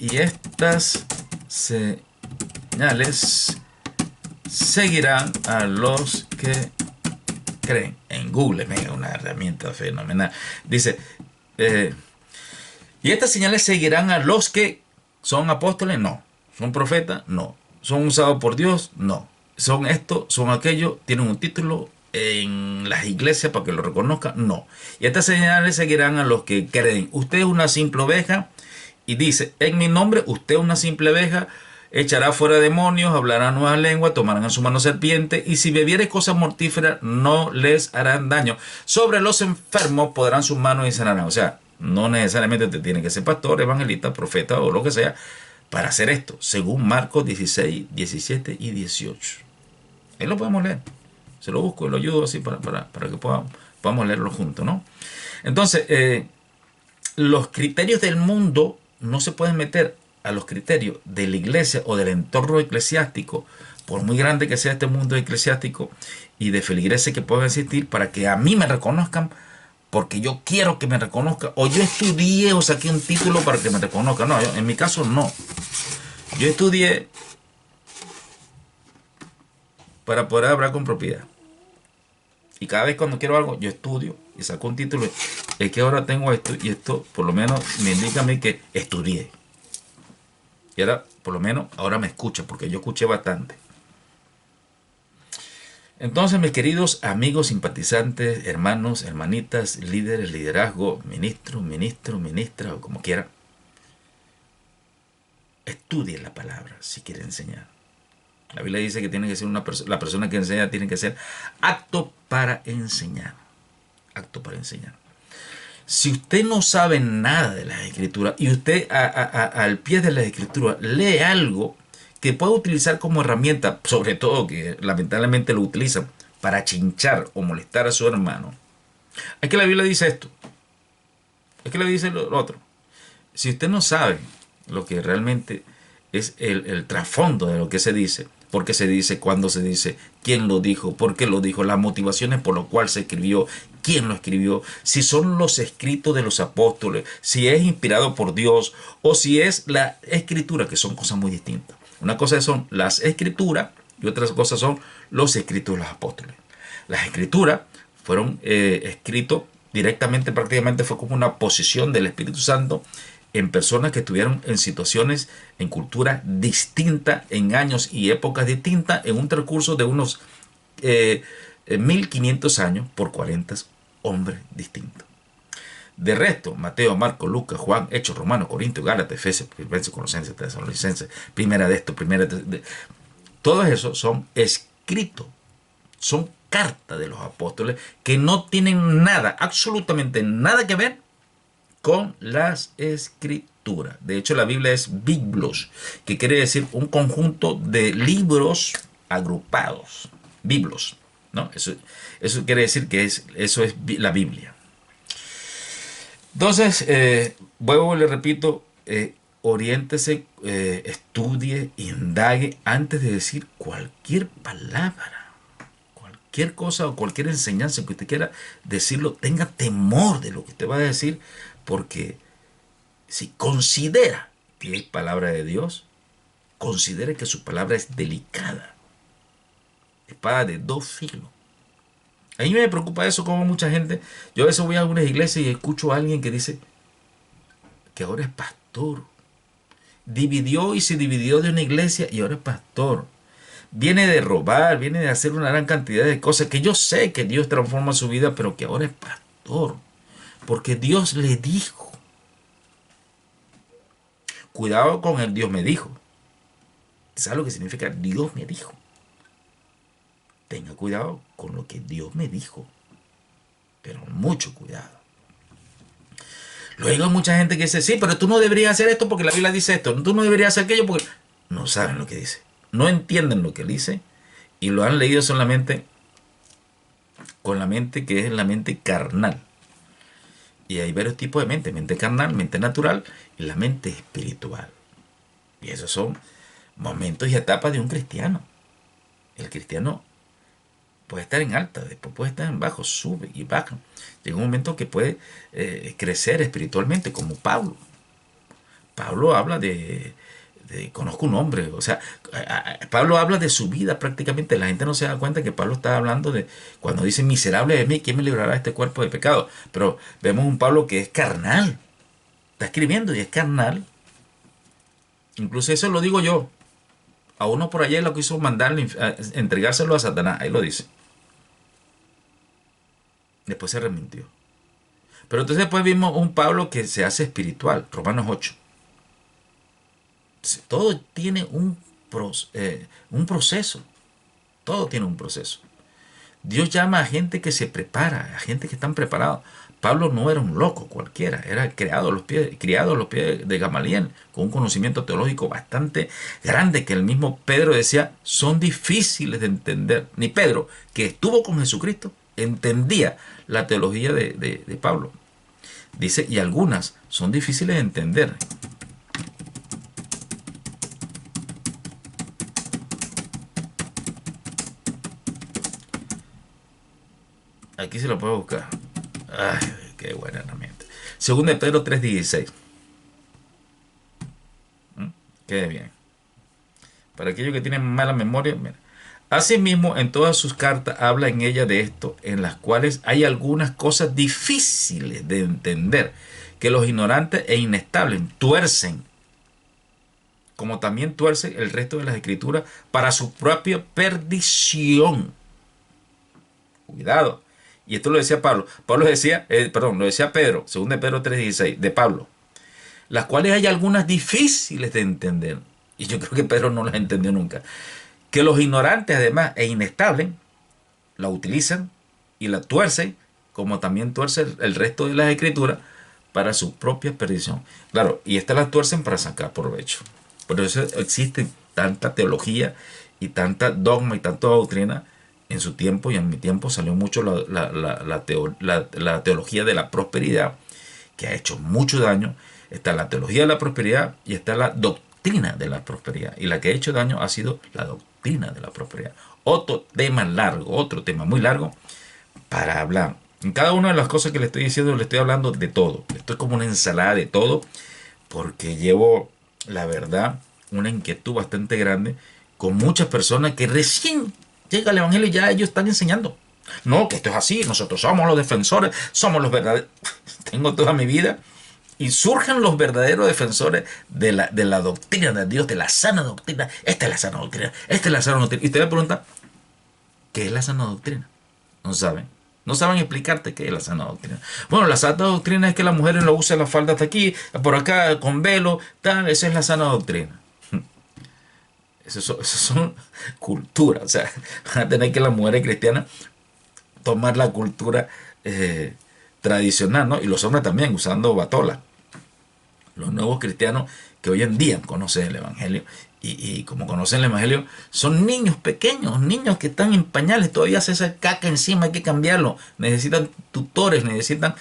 seguirán a los que creen. En Google, una herramienta fenomenal. Dice, y estas señales seguirán a los que son apóstoles, no. Son profetas, no. Son usados por Dios, no. Son esto, son aquello, tienen un título en las iglesias para que lo reconozcan, no. Y estas señales seguirán a los que creen. Usted es una simple oveja, y dice, en mi nombre, usted es una simple oveja, echará fuera demonios, hablará nuevas lenguas, tomarán en su mano serpiente, y si bebiere cosas mortíferas no les harán daño. Sobre los enfermos podrán sus manos y sanarán. O sea, no necesariamente te tiene que ser pastor, evangelista, profeta o lo que sea para hacer esto, según Marcos 16, 17 y 18. Ahí lo podemos leer. Se lo busco y lo ayudo así para que podamos leerlo juntos, ¿no? Entonces, los criterios del mundo no se pueden meter a los criterios de la iglesia o del entorno eclesiástico, por muy grande que sea este mundo eclesiástico, y de feligreses que puedan existir, para que a mí me reconozcan, porque yo quiero que me reconozcan, o yo estudié o saqué un título para que me reconozcan. No, en mi caso no. Yo estudié para poder hablar con propiedad. Y cada vez cuando quiero algo, yo estudio y saco un título. Es que ahora tengo esto, y esto por lo menos me indica a mí que estudié. Y ahora, por lo menos, ahora me escucha, porque yo escuché bastante. Entonces, mis queridos amigos, simpatizantes, hermanos, hermanitas, líderes, liderazgo, ministra, o como quiera, estudien la palabra si quiere enseñar. La Biblia dice que tiene que ser la persona que enseña tiene que ser apto para enseñar. Apto para enseñar. Si usted no sabe nada de las escrituras y usted al pie de las escrituras lee algo que pueda utilizar como herramienta, sobre todo que lamentablemente lo utilizan para chinchar o molestar a su hermano, es que la Biblia dice esto, es que le dice lo otro. Si usted no sabe lo que realmente es el trasfondo de lo que se dice, por qué se dice, cuándo se dice, quién lo dijo, por qué lo dijo, las motivaciones por las cuales se escribió, quién lo escribió, si son los escritos de los apóstoles, si es inspirado por Dios o si es la escritura, que son cosas muy distintas. Una cosa son las escrituras y otras cosas son los escritos de los apóstoles. Las escrituras fueron escritos directamente, prácticamente fue como una posición del Espíritu Santo en personas que estuvieron en situaciones, en culturas distintas, en años y épocas distintas, en un transcurso de unos 1500 años por 40 hombres distintos. De resto, Mateo, Marcos, Lucas, Juan, Hechos, Romanos, Corintios, Gálatas, Efesios, Filipenses, Colosenses, Tesalonicenses, primera de esto, primera de... Todos esos son escritos, son cartas de los apóstoles que no tienen nada, absolutamente nada que ver con las escrituras. De hecho, la Biblia es biblos, que quiere decir un conjunto de libros agrupados. Biblos, ¿no? Eso quiere decir que eso es la Biblia. Entonces, vuelvo y le repito, oriéntese, estudie, indague antes de decir cualquier palabra, cualquier cosa o cualquier enseñanza que usted quiera decirlo. Tenga temor de lo que usted va a decir, porque si considera que es palabra de Dios, considere que su palabra es delicada, espada de dos filos. A mí me preocupa eso, como mucha gente. Yo a veces voy a algunas iglesias y escucho a alguien que dice que ahora es pastor. Dividió y se dividió de una iglesia y ahora es pastor. Viene de robar, viene de hacer una gran cantidad de cosas que yo sé que Dios transforma su vida, pero que ahora es pastor. Porque Dios le dijo. Cuidado con el Dios me dijo. ¿Sabes lo que significa Dios me dijo? Tenga cuidado con lo que Dios me dijo. Pero mucho cuidado. Luego hay mucha gente que dice, sí, pero tú no deberías hacer esto porque la Biblia dice esto. Tú no deberías hacer aquello porque... No saben lo que dice. No entienden lo que dice. Y lo han leído solamente con la mente que es la mente carnal. Y hay varios tipos de mente. Mente carnal, mente natural y la mente espiritual. Y esos son momentos y etapas de un cristiano. El cristiano puede estar en alta, después puede estar en bajo, sube y baja. Llega un momento que puede crecer espiritualmente, como Pablo. Pablo habla conozco un hombre, o sea, Pablo habla de su vida prácticamente. La gente no se da cuenta que Pablo está hablando de, cuando dice miserable de mí, ¿quién me librará de este cuerpo de pecado? Pero vemos un Pablo que es carnal, está escribiendo y es carnal. Incluso eso lo digo yo. A uno por allá lo quiso mandar, entregárselo a Satanás, ahí lo dice. Después se arrepintió. Pero entonces después vimos un Pablo que se hace espiritual, Romanos 8. Todo tiene un proceso. Todo tiene un proceso. Dios llama a gente que se prepara, a gente que están preparados. Pablo no era un loco cualquiera, era criado a los pies de Gamaliel, con un conocimiento teológico bastante grande, que el mismo Pedro decía, son difíciles de entender. Ni Pedro, que estuvo con Jesucristo, entendía la teología de Pablo. Dice, y algunas son difíciles de entender. Aquí se lo puedo buscar. Ay, qué buena herramienta. Segunda de Pedro 3:16. Qué bien. Para aquellos que tienen mala memoria, mira. Asimismo, en todas sus cartas habla en ella de esto, en las cuales hay algunas cosas difíciles de entender, que los ignorantes e inestables tuercen, como también tuercen el resto de las escrituras para su propia perdición. Cuidado. Y esto lo decía Pablo. Pablo decía, perdón, lo decía Pedro, 2 Pedro 3:16, de Pablo. Las cuales hay algunas difíciles de entender. Y yo creo que Pedro no las entendió nunca. Que los ignorantes, además, e inestables, la utilizan y la tuercen, como también tuerce el resto de las escrituras, para su propia perdición. Claro, y estas las tuercen para sacar provecho. Por eso existe tanta teología y tanta dogma y tanta doctrina. En su tiempo y en mi tiempo salió mucho la teología de la prosperidad, que ha hecho mucho daño. Está la teología de la prosperidad y está la doctrina de la prosperidad. Y la que ha hecho daño ha sido la doctrina de la prosperidad. Otro tema largo, otro tema muy largo para hablar. En cada una de las cosas que le estoy diciendo, le estoy hablando de todo. Esto es como una ensalada de todo, porque llevo, la verdad, una inquietud bastante grande con muchas personas que recién llega el Evangelio y ya ellos están enseñando. No, que esto es así, nosotros somos los defensores, somos los verdaderos. Tengo toda mi vida y surgen los verdaderos defensores de la doctrina de Dios, de la sana doctrina. Esta es la sana doctrina, esta es la sana doctrina. Y usted me pregunta, ¿qué es la sana doctrina? No saben. No saben explicarte qué es la sana doctrina. Bueno, la sana doctrina es que las mujeres no usan la falda hasta aquí, por acá, con velo, tal. Esa es la sana doctrina. Eso son culturas. O sea, van a tener que las mujeres cristianas tomar la cultura tradicional, ¿no? Y los hombres también, usando batola. Los nuevos cristianos que hoy en día conocen el Evangelio y como conocen el Evangelio, son niños pequeños, niños que están en pañales, todavía se esa caca encima, hay que cambiarlo. Necesitan tutores, necesitan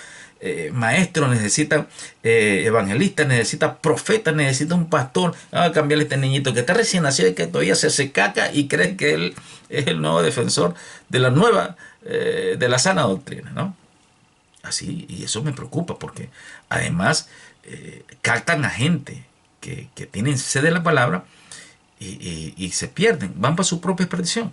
maestros, necesitan evangelistas, necesitan profetas, necesitan un pastor. Vamos a cambiarle a este niñito que está recién nacido y que todavía se hace caca y cree que él es el nuevo defensor de la nueva, de la sana doctrina, ¿no? Así, y eso me preocupa porque además captan a gente que tienen sed de la palabra y se pierden, van para su propia perdición.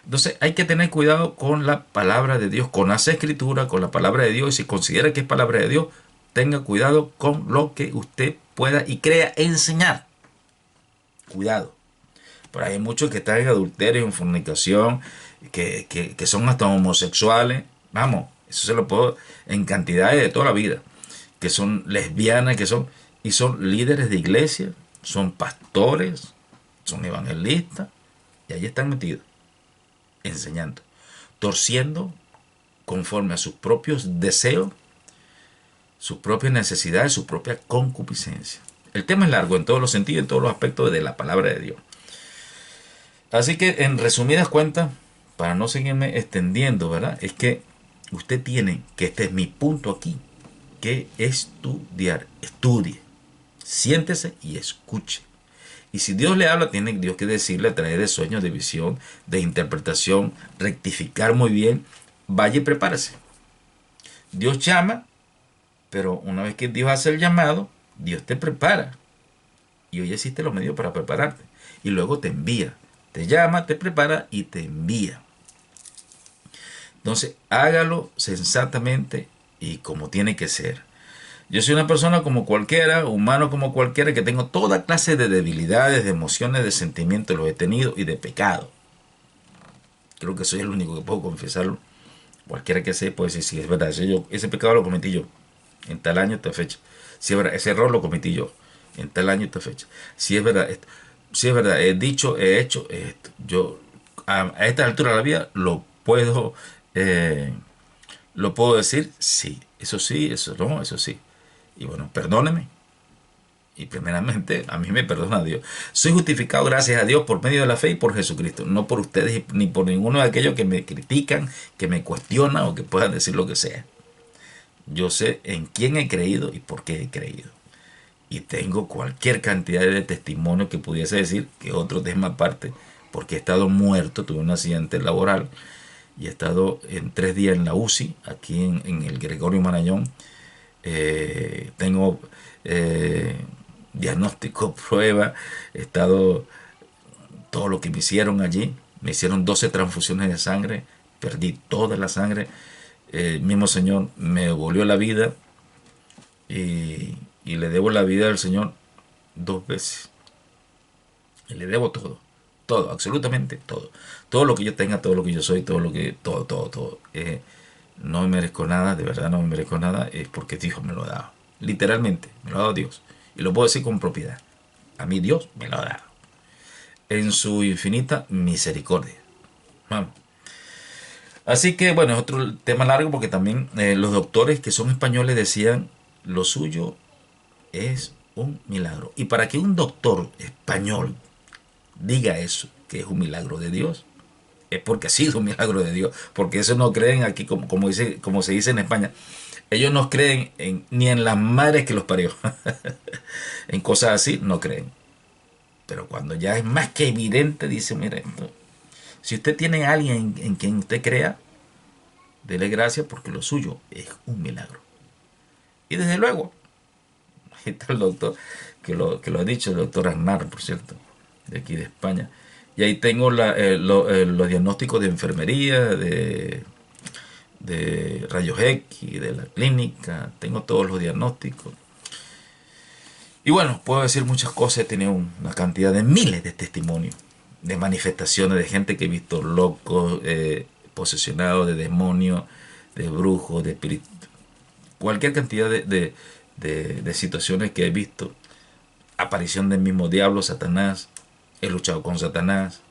Entonces hay que tener cuidado con la palabra de Dios, con las escrituras, con la palabra de Dios. Y si considera que es palabra de Dios, tenga cuidado con lo que usted pueda y crea enseñar. Cuidado. Pero hay muchos que están en adulterio, en fornicación, que son hasta homosexuales. Vamos, eso se lo puedo en cantidades de toda la vida. Que son lesbianas, y son líderes de iglesia, son pastores, son evangelistas, y ahí están metidos, enseñando, torciendo conforme a sus propios deseos, sus propias necesidades, su propia concupiscencia. El tema es largo en todos los sentidos, en todos los aspectos de la palabra de Dios. Así que, en resumidas cuentas, para no seguirme extendiendo, ¿verdad? Es que usted tiene, que este es mi punto aquí, que estudiar. Estudie, siéntese y escuche. Y si Dios le habla, tiene Dios que decirle a través de sueños, de visión, de interpretación, rectificar muy bien. Vaya y prepárese. Dios llama, pero una vez que Dios hace el llamado, Dios te prepara. Y hoy existen los medios para prepararte. Y luego te envía. Te llama, te prepara y te envía. Entonces, hágalo sensatamente y como tiene que ser. Yo soy una persona como cualquiera, humano como cualquiera, que tengo toda clase de debilidades, de emociones, de sentimientos, los he tenido, y de pecado. Creo que soy el único que puedo confesarlo. Cualquiera que sea puede decir, sí, es verdad, ese pecado lo cometí yo, en tal año, esta fecha. Si es verdad, ese error lo cometí yo, en tal año, esta fecha. Si es verdad, si es verdad, he dicho, he hecho esto. Yo, a esta altura de la vida, lo puedo decir, sí, eso no, eso sí. Y bueno, perdóneme. Y primeramente, a mí me perdona Dios. Soy justificado gracias a Dios por medio de la fe y por Jesucristo. No por ustedes ni por ninguno de aquellos que me critican, que me cuestionan o que puedan decir lo que sea. Yo sé en quién he creído y por qué he creído. Y tengo cualquier cantidad de testimonios que pudiese decir, que otro tema aparte, porque he estado muerto, tuve un accidente laboral y he estado en 3 días en la UCI, aquí en el Gregorio Marañón. Tengo diagnóstico, prueba, he estado todo lo que me hicieron allí. Me hicieron 12 transfusiones de sangre, perdí toda la sangre. El mismo Señor me devolvió la vida y le debo la vida al Señor 2 veces. Y le debo todo, todo, absolutamente todo. Todo lo que yo tenga, todo lo que yo soy, todo lo que, todo, todo, todo. No me merezco nada, de verdad no me merezco nada, es porque Dios me lo ha dado. Literalmente, me lo ha dado Dios. Y lo puedo decir con propiedad. A mí Dios me lo ha dado. En su infinita misericordia. Vamos. Así que bueno, es otro tema largo porque también los doctores que son españoles decían lo suyo es un milagro. Y para que un doctor español diga eso, que es un milagro de Dios, es porque ha sido un milagro de Dios. Porque eso no creen aquí, como se dice en España. Ellos no creen ni en las madres que los parió. En cosas así no creen. Pero cuando ya es más que evidente, dice, mire, si usted tiene a alguien en quien usted crea, dele gracias porque lo suyo es un milagro. Y desde luego, ahí está el doctor, que lo ha dicho, el doctor Aznar, por cierto, de aquí de España. Y ahí tengo los diagnósticos de enfermería, de rayos X, de la clínica, tengo todos los diagnósticos. Y bueno, puedo decir muchas cosas, he tenido una cantidad de miles de testimonios, de manifestaciones de gente que he visto locos, posesionados de demonios, de brujos, de espíritus, cualquier cantidad de situaciones que he visto. Aparición del mismo diablo, Satanás, he luchado con Satanás,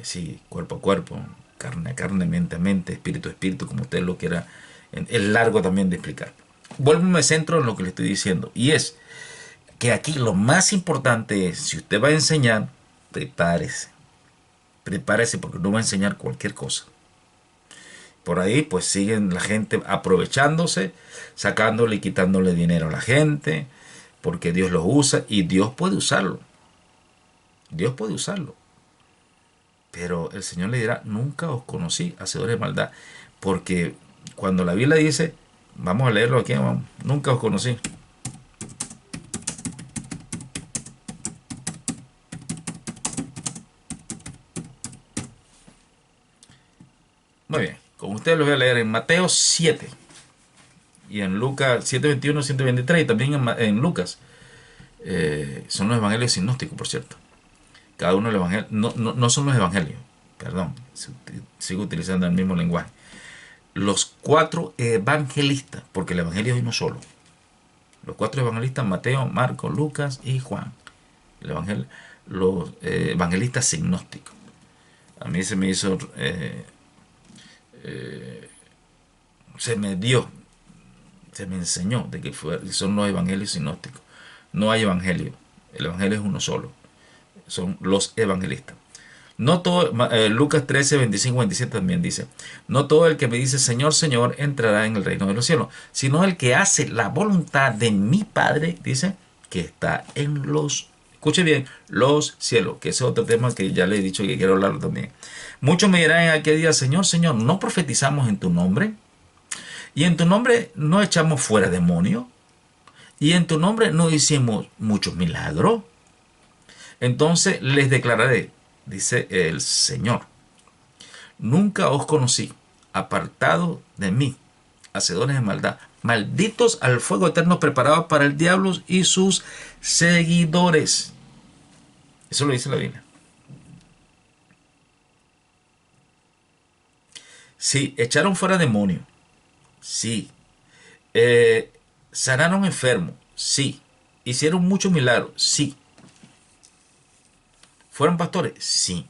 sí, cuerpo a cuerpo, carne a carne, mente a mente, espíritu a espíritu, como usted lo quiera. Es largo también de explicar. Vuelvo, me centro en lo que le estoy diciendo. Y es que aquí lo más importante es, si usted va a enseñar, prepárese. Prepárese porque no va a enseñar cualquier cosa. Por ahí pues siguen la gente aprovechándose, sacándole y quitándole dinero a la gente, porque Dios los usa y Dios puede usarlo. Dios puede usarlo. Pero el Señor le dirá, nunca os conocí, hacedores de maldad. Porque cuando la Biblia dice, vamos a leerlo aquí, vamos, nunca os conocí. Muy bien, con ustedes los voy a leer en Mateo 7 y en Lucas 7:21, 123 y también en Lucas. Son los evangelios sinópticos, por cierto. Cada uno de los evangelios, no son los evangelios, perdón, sigo utilizando el mismo lenguaje. Los 4 evangelistas, porque el evangelio es uno solo. Los 4 evangelistas, Mateo, Marcos, Lucas y Juan. Los evangelistas sinópticos. A mí se me hizo, se me dio, se me enseñó de que son los evangelios sinópticos. No hay evangelio, el evangelio es uno solo. Son los evangelistas. No todo, Lucas 13, 25, 27 también dice, no todo el que me dice Señor, Señor entrará en el reino de los cielos, sino el que hace la voluntad de mi Padre, dice, que está en los, escuche bien, los cielos, que ese es otro tema que ya le he dicho que quiero hablar también. Muchos me dirán en aquel día, Señor, Señor, ¿no profetizamos en tu nombre? Y en tu nombre no echamos fuera demonios. Y en tu nombre no hicimos muchos milagros. Entonces les declararé, dice el Señor, nunca os conocí, apartados de mí, hacedores de maldad, malditos al fuego eterno preparado para el diablo y sus seguidores. Eso lo dice la Biblia. Sí, echaron fuera demonios. Sí. Eh, Sanaron enfermos. Sí. Hicieron muchos milagros. Sí. ¿Fueron pastores? Sí.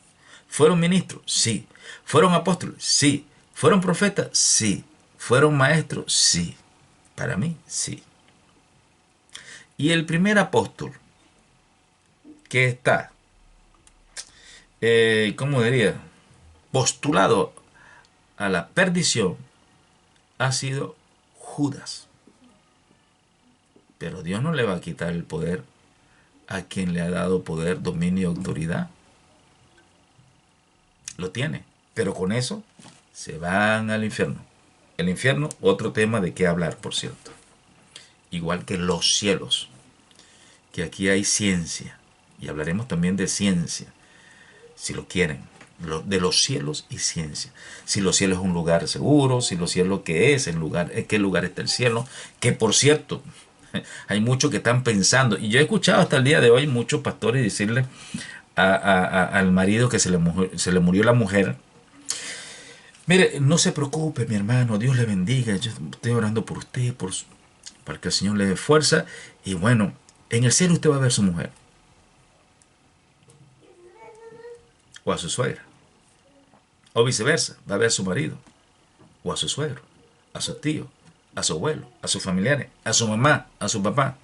¿Fueron ministros? Sí. ¿Fueron apóstoles? Sí. ¿Fueron profetas? Sí. ¿Fueron maestros? Sí. Para mí, sí. Y el primer apóstol que está, ¿cómo diría? Postulado a la perdición ha sido Judas. Pero Dios no le va a quitar el poder a quien le ha dado poder, dominio y autoridad. Lo tiene. Pero con eso se van al infierno. El infierno, otro tema de qué hablar, por cierto. Igual que los cielos, que aquí hay ciencia. Y hablaremos también de ciencia, si lo quieren. De los cielos y ciencia. Si los cielos es un lugar seguro, si los cielos qué es, en qué lugar está el cielo. Que por cierto, hay muchos que están pensando, y yo he escuchado hasta el día de hoy muchos pastores decirle al marido que se le murió la mujer: mire, no se preocupe, mi hermano, Dios le bendiga, yo estoy orando por usted, para que el Señor le dé fuerza, y bueno, en el cielo usted va a ver a su mujer, o a su suegra, o viceversa, va a ver a su marido, o a su suegro, a su tío, a su abuelo, a sus familiares, a su mamá, a su papá.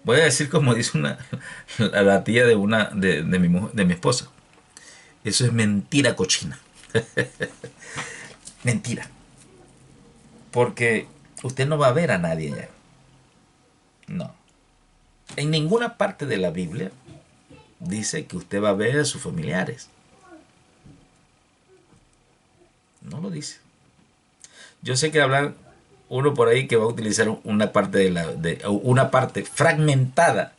Voy a decir como dice la tía de mi esposa: eso es mentira cochina. Mentira. Porque usted no va a ver a nadie allá. No. En ninguna parte de la Biblia dice que usted va a ver a sus familiares. No lo dice. Yo sé que hablar uno por ahí que va a utilizar una parte una parte fragmentada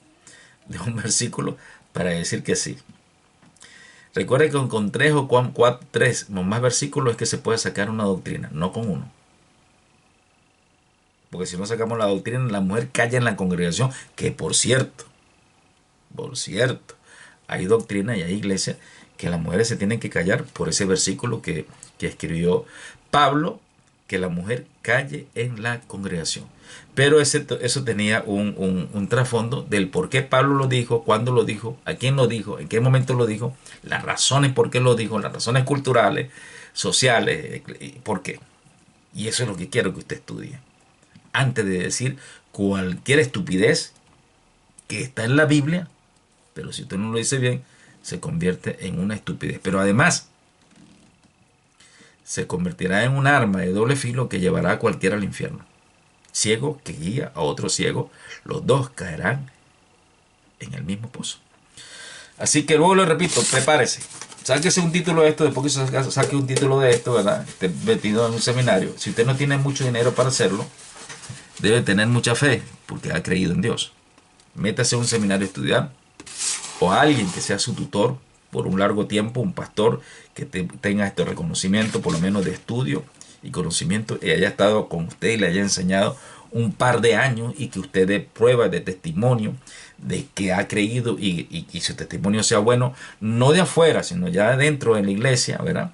de un versículo para decir que sí. Recuerde que con tres o tres o más versículos es que se puede sacar una doctrina, no con uno. Porque si no sacamos la doctrina, la mujer calla en la congregación, que por cierto, hay doctrina y hay iglesia que las mujeres se tienen que callar por ese versículo que escribió Pablo, que la mujer calle en la congregación. Pero eso tenía un trasfondo del por qué Pablo lo dijo, cuándo lo dijo, a quién lo dijo, en qué momento lo dijo, las razones por qué lo dijo, las razones culturales, sociales, por qué. Y eso es lo que quiero que usted estudie. Antes de decir cualquier estupidez que está en la Biblia, pero si usted no lo dice bien, se convierte en una estupidez. Pero además, se convertirá en un arma de doble filo que llevará a cualquiera al infierno. Ciego que guía a otro ciego, los dos caerán en el mismo pozo. Así que luego le repito, prepárese. Sáquese un título de esto, después que saque un título de esto, ¿verdad? Esté metido en un seminario. Si usted no tiene mucho dinero para hacerlo, debe tener mucha fe, porque ha creído en Dios. Métase a un seminario a estudiar, o a alguien que sea su tutor por un largo tiempo, un pastor que tenga este reconocimiento, por lo menos de estudio y conocimiento, y haya estado con usted y le haya enseñado un par de años, y que usted dé prueba de testimonio de que ha creído, y su testimonio sea bueno, no de afuera, sino ya dentro de la iglesia, ¿verdad?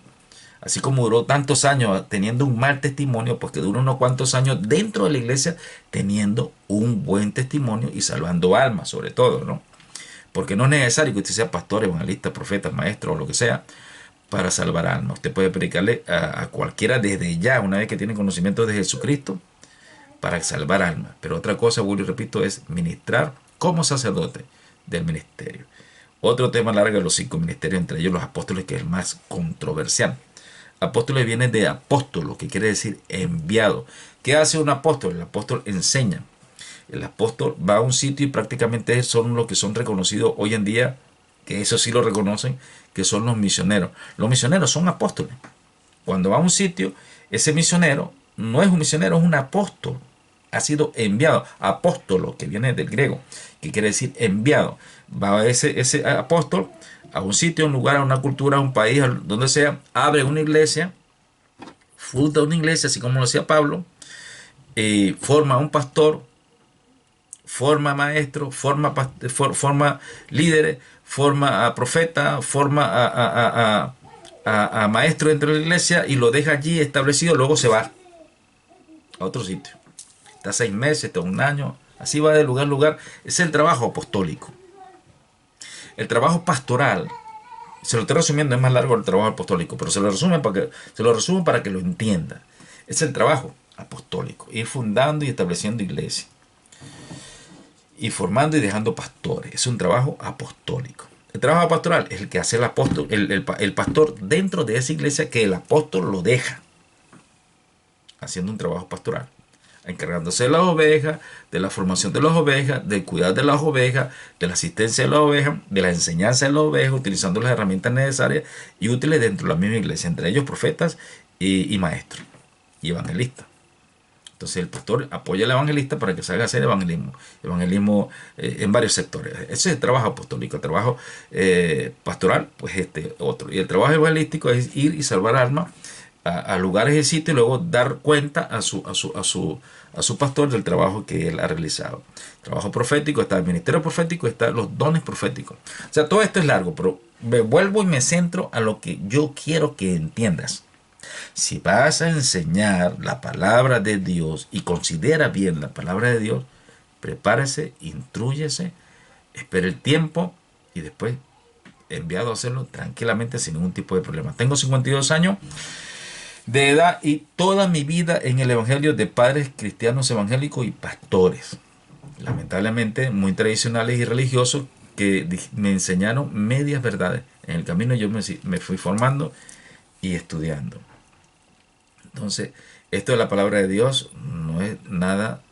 Así como duró tantos años teniendo un mal testimonio, pues que dure unos cuantos años dentro de la iglesia teniendo un buen testimonio y salvando almas, sobre todo, ¿no? Porque no es necesario que usted sea pastor, evangelista, profeta, maestro o lo que sea para salvar almas. Usted puede predicarle a cualquiera desde ya, una vez que tiene conocimiento de Jesucristo, para salvar almas. Pero otra cosa, vuelvo y repito, es ministrar como sacerdote del ministerio. Otro tema largo de los 5 ministerios, entre ellos los apóstoles, que es el más controversial. Apóstoles viene de apóstolo, que quiere decir enviado. ¿Qué hace un apóstol? El apóstol enseña. El apóstol va a un sitio y prácticamente son los que son reconocidos hoy en día, que eso sí lo reconocen, que son los misioneros. Los misioneros son apóstoles. Cuando va a un sitio, ese misionero no es un misionero, es un apóstol. Ha sido enviado. Apóstolo, que viene del griego, que quiere decir enviado. Va ese apóstol a un sitio, a un lugar, a una cultura, a un país, a donde sea, abre una iglesia, funda una iglesia, así como lo hacía Pablo, forma un pastor, forma maestros, forma líderes, forma a profetas, forma a maestros dentro de la iglesia, y lo deja allí establecido. Luego se va a otro sitio. Está 6 meses, está 1 año, así va de lugar a lugar. Es el trabajo apostólico. El trabajo pastoral, se lo estoy resumiendo, es más largo el trabajo apostólico, pero se lo resumo para que lo entienda. Es el trabajo apostólico, ir fundando y estableciendo iglesias, y formando y dejando pastores. Es un trabajo apostólico. El trabajo pastoral es el que hace el apóstol, el pastor dentro de esa iglesia, que el apóstol lo deja haciendo un trabajo pastoral. encargándose de las ovejas, de la formación de las ovejas, del cuidado de las ovejas, de la asistencia de las ovejas, de la enseñanza de las ovejas, utilizando las herramientas necesarias y útiles dentro de la misma iglesia, entre ellos profetas y maestros y evangelistas. Entonces el pastor apoya al evangelista para que se haga hacer evangelismo en varios sectores. Ese es el trabajo apostólico. El trabajo pastoral, pues otro. Y el trabajo evangelístico es ir y salvar almas a lugares y sitios y luego dar cuenta a su pastor del trabajo que él ha realizado. El trabajo profético, está el ministerio profético, están los dones proféticos. O sea, todo esto es largo, pero me vuelvo y me centro a lo que yo quiero que entiendas. Si vas a enseñar la palabra de Dios y considera bien la palabra de Dios, prepárese, instrúyese, espere el tiempo y después enviado a hacerlo tranquilamente sin ningún tipo de problema. Tengo 52 años de edad y toda mi vida en el evangelio de padres cristianos evangélicos y pastores, lamentablemente muy tradicionales y religiosos, que me enseñaron medias verdades. En el camino yo me fui formando y estudiando. Entonces, esto de la palabra de Dios no es nada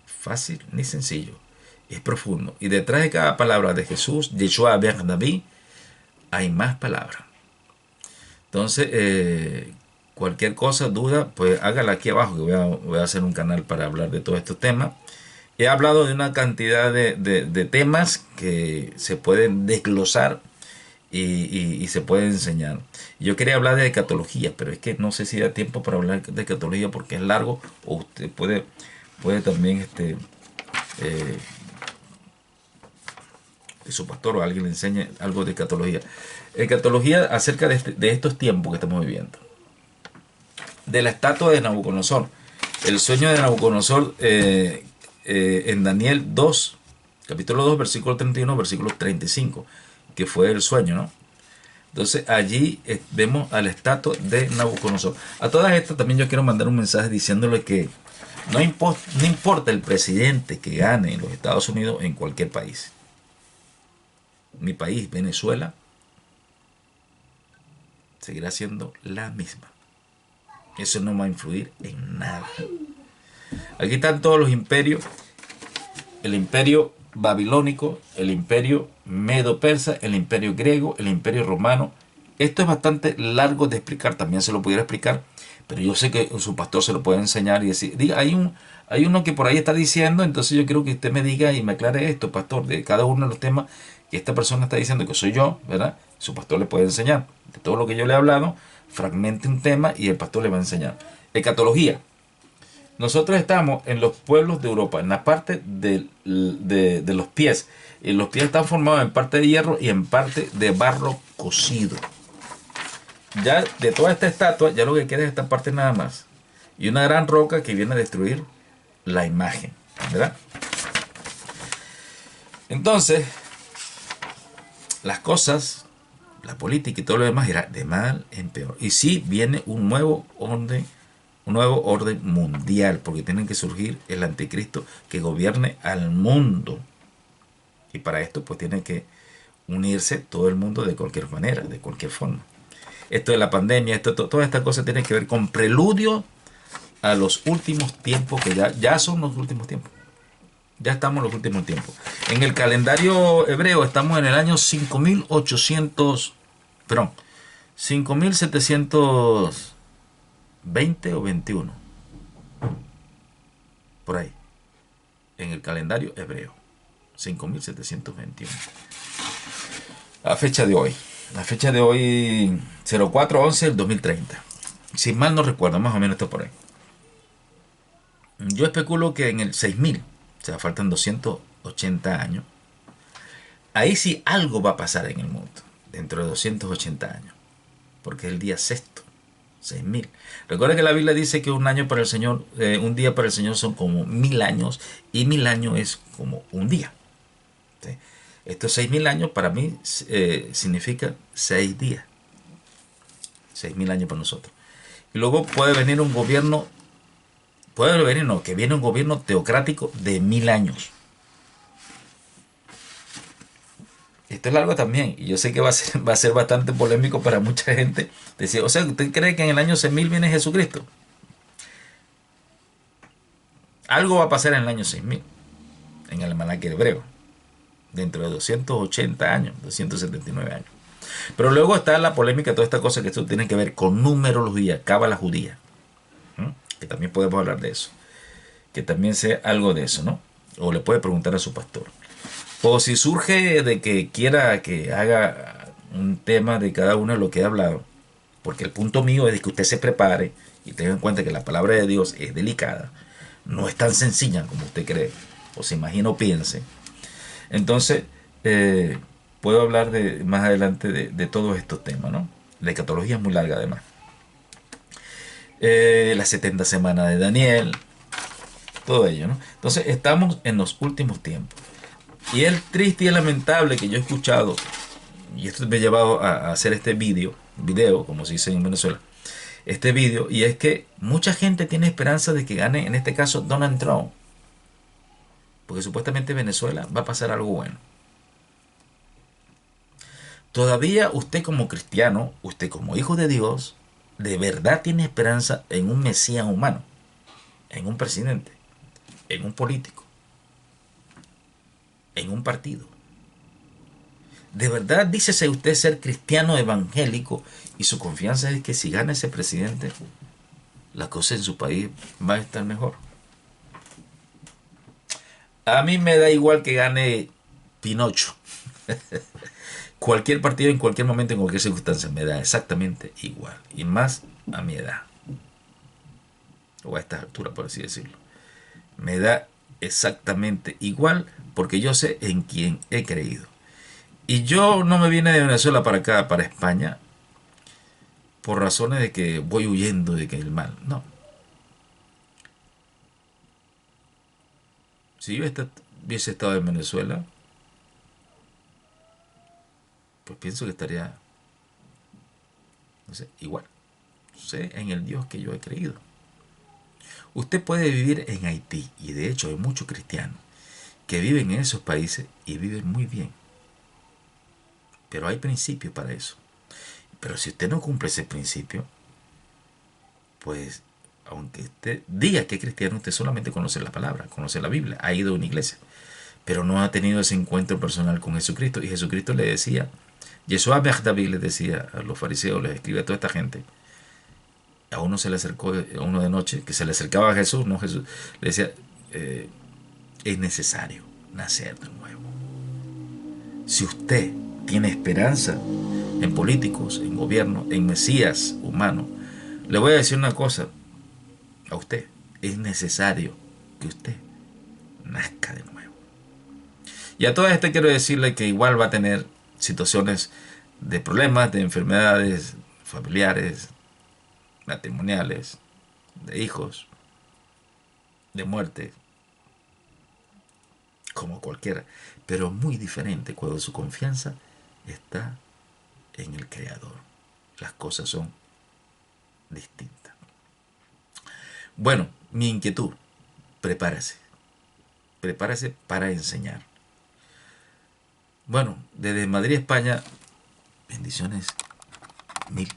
fácil ni sencillo. Es profundo. Y detrás de cada palabra de Jesús, Yeshua ben David, hay más palabras. Entonces, cualquier cosa, duda, pues hágala aquí abajo, que voy a hacer un canal para hablar de todos estos temas. He hablado de una cantidad de temas que se pueden desglosar y se puede enseñar. Yo quería hablar de escatología, pero es que no sé si da tiempo para hablar de escatología porque es largo, o usted puede también su pastor o alguien le enseñe algo de escatología. Escatología acerca de estos tiempos que estamos viviendo. De la estatua de Nabucodonosor. El sueño de Nabucodonosor en Daniel 2, capítulo 2, versículo 31, versículo 35, que fue el sueño, ¿no? Entonces allí vemos a la estatua de Nabucodonosor. A todas estas también yo quiero mandar un mensaje diciéndole que no importa el presidente que gane en los Estados Unidos, en cualquier país. Mi país, Venezuela, seguirá siendo la misma. Eso no va a influir en nada. Aquí están todos los imperios. El imperio babilónico, el imperio medo-persa, el imperio griego, el imperio romano. Esto es bastante largo de explicar, también se lo pudiera explicar, pero yo sé que su pastor se lo puede enseñar y decir, diga, hay uno que por ahí está diciendo, entonces yo quiero que usted me diga y me aclare esto, pastor, de cada uno de los temas que esta persona está diciendo, que soy yo, ¿verdad? Su pastor le puede enseñar. De todo lo que yo le he hablado, fragmente un tema y el pastor le va a enseñar. Escatología. Nosotros estamos en los pueblos de Europa, en la parte de los pies. Y los pies están formados en parte de hierro y en parte de barro cocido. Ya de toda esta estatua, ya lo que queda es esta parte nada más. Y una gran roca que viene a destruir la imagen, ¿verdad? Entonces, las cosas, la política y todo lo demás irá de mal en peor. Y sí viene un nuevo orden mundial, porque tienen que surgir el anticristo que gobierne al mundo. Y para esto pues tiene que unirse todo el mundo de cualquier manera, de cualquier forma. Esto de la pandemia, toda esta cosa tiene que ver con preludio a los últimos tiempos, que ya son los últimos tiempos. Ya estamos en los últimos tiempos. En el calendario hebreo estamos en el año 5720 o 21. Por ahí. En el calendario hebreo. 5721. La fecha de hoy. La fecha de hoy, 04/11 del 2030. Si mal no recuerdo, más o menos está por ahí. Yo especulo que en el 6000, o sea, faltan 280 años. Ahí sí algo va a pasar en el mundo, dentro de 280 años. Porque es el día sexto, 6000. Recuerda que la Biblia dice que un año para el Señor, un día para el Señor son como 1000 años, y 1000 años es como un día. ¿Sí? Estos 6000 años para mí significa 6 días. 6000 años para nosotros. Y luego puede venir un gobierno, que viene un gobierno teocrático de 1000 años. Esto es largo también, y yo sé que va a ser bastante polémico para mucha gente. Decir, o sea, ¿usted cree que en el año 6000 viene Jesucristo? Algo va a pasar en el año 6000, en el almanaque hebreo, dentro de 280 años, 279 años. Pero luego está la polémica, toda esta cosa que esto tiene que ver con numerología, cábala judía, ¿no? Que también podemos hablar de eso, que también sea algo de eso, ¿no? O le puede preguntar a su pastor. O si surge de que quiera que haga un tema de cada uno de lo que he hablado, porque el punto mío es de que usted se prepare y tenga en cuenta que la palabra de Dios es delicada, no es tan sencilla como usted cree, o se imagina o piense. Entonces, puedo hablar más adelante de todos estos temas, ¿no? La escatología es muy larga además. Las 70 semanas de Daniel, todo ello, ¿no? Entonces, estamos en los últimos tiempos. Y el triste y el lamentable que yo he escuchado, y esto me ha llevado a hacer este video, como se dice en Venezuela, este video, y es que mucha gente tiene esperanza de que gane, en este caso, Donald Trump, porque supuestamente Venezuela va a pasar algo bueno. Todavía usted como cristiano, usted como hijo de Dios, de verdad tiene esperanza en un Mesías humano, en un presidente, en un político, en un partido. ¿De verdad dícese usted ser cristiano evangélico y su confianza es que si gana ese presidente, la cosa en su país va a estar mejor? A mí me da igual que gane Pinocho. Cualquier partido en cualquier momento, en cualquier circunstancia, me da exactamente igual. Y más a mi edad. O a esta altura, por así decirlo. Me da exactamente igual porque yo sé en quién he creído. Y yo no me vine de Venezuela para acá, para España, por razones de que voy huyendo de que el mal. No. Si yo hubiese estado en Venezuela, pues pienso que estaría, no sé, igual. Sé en el Dios que yo he creído. Usted puede vivir en Haití, y de hecho hay muchos cristianos que viven en esos países y viven muy bien. Pero hay principios para eso. Pero si usted no cumple ese principio, pues aunque usted diga que es cristiano, usted solamente conoce la palabra, conoce la Biblia, ha ido a una iglesia, pero no ha tenido ese encuentro personal con Jesucristo. Y Jesucristo le decía, Yeshua David les decía a los fariseos, les escribe a toda esta gente, a uno se le acercó, a uno de noche, que se le acercaba a Jesús, no Jesús, le decía, es necesario nacer de nuevo. Si usted tiene esperanza en políticos, en gobierno, en Mesías humano, le voy a decir una cosa a usted, es necesario que usted nazca de nuevo. Y a toda esta quiero decirle que igual va a tener situaciones de problemas, de enfermedades familiares, matrimoniales, de hijos, de muerte, como cualquiera, pero muy diferente cuando su confianza está en el Creador. Las cosas son distintas. Bueno, mi inquietud, prepárese, prepárese para enseñar. Bueno, desde Madrid, España, bendiciones mil.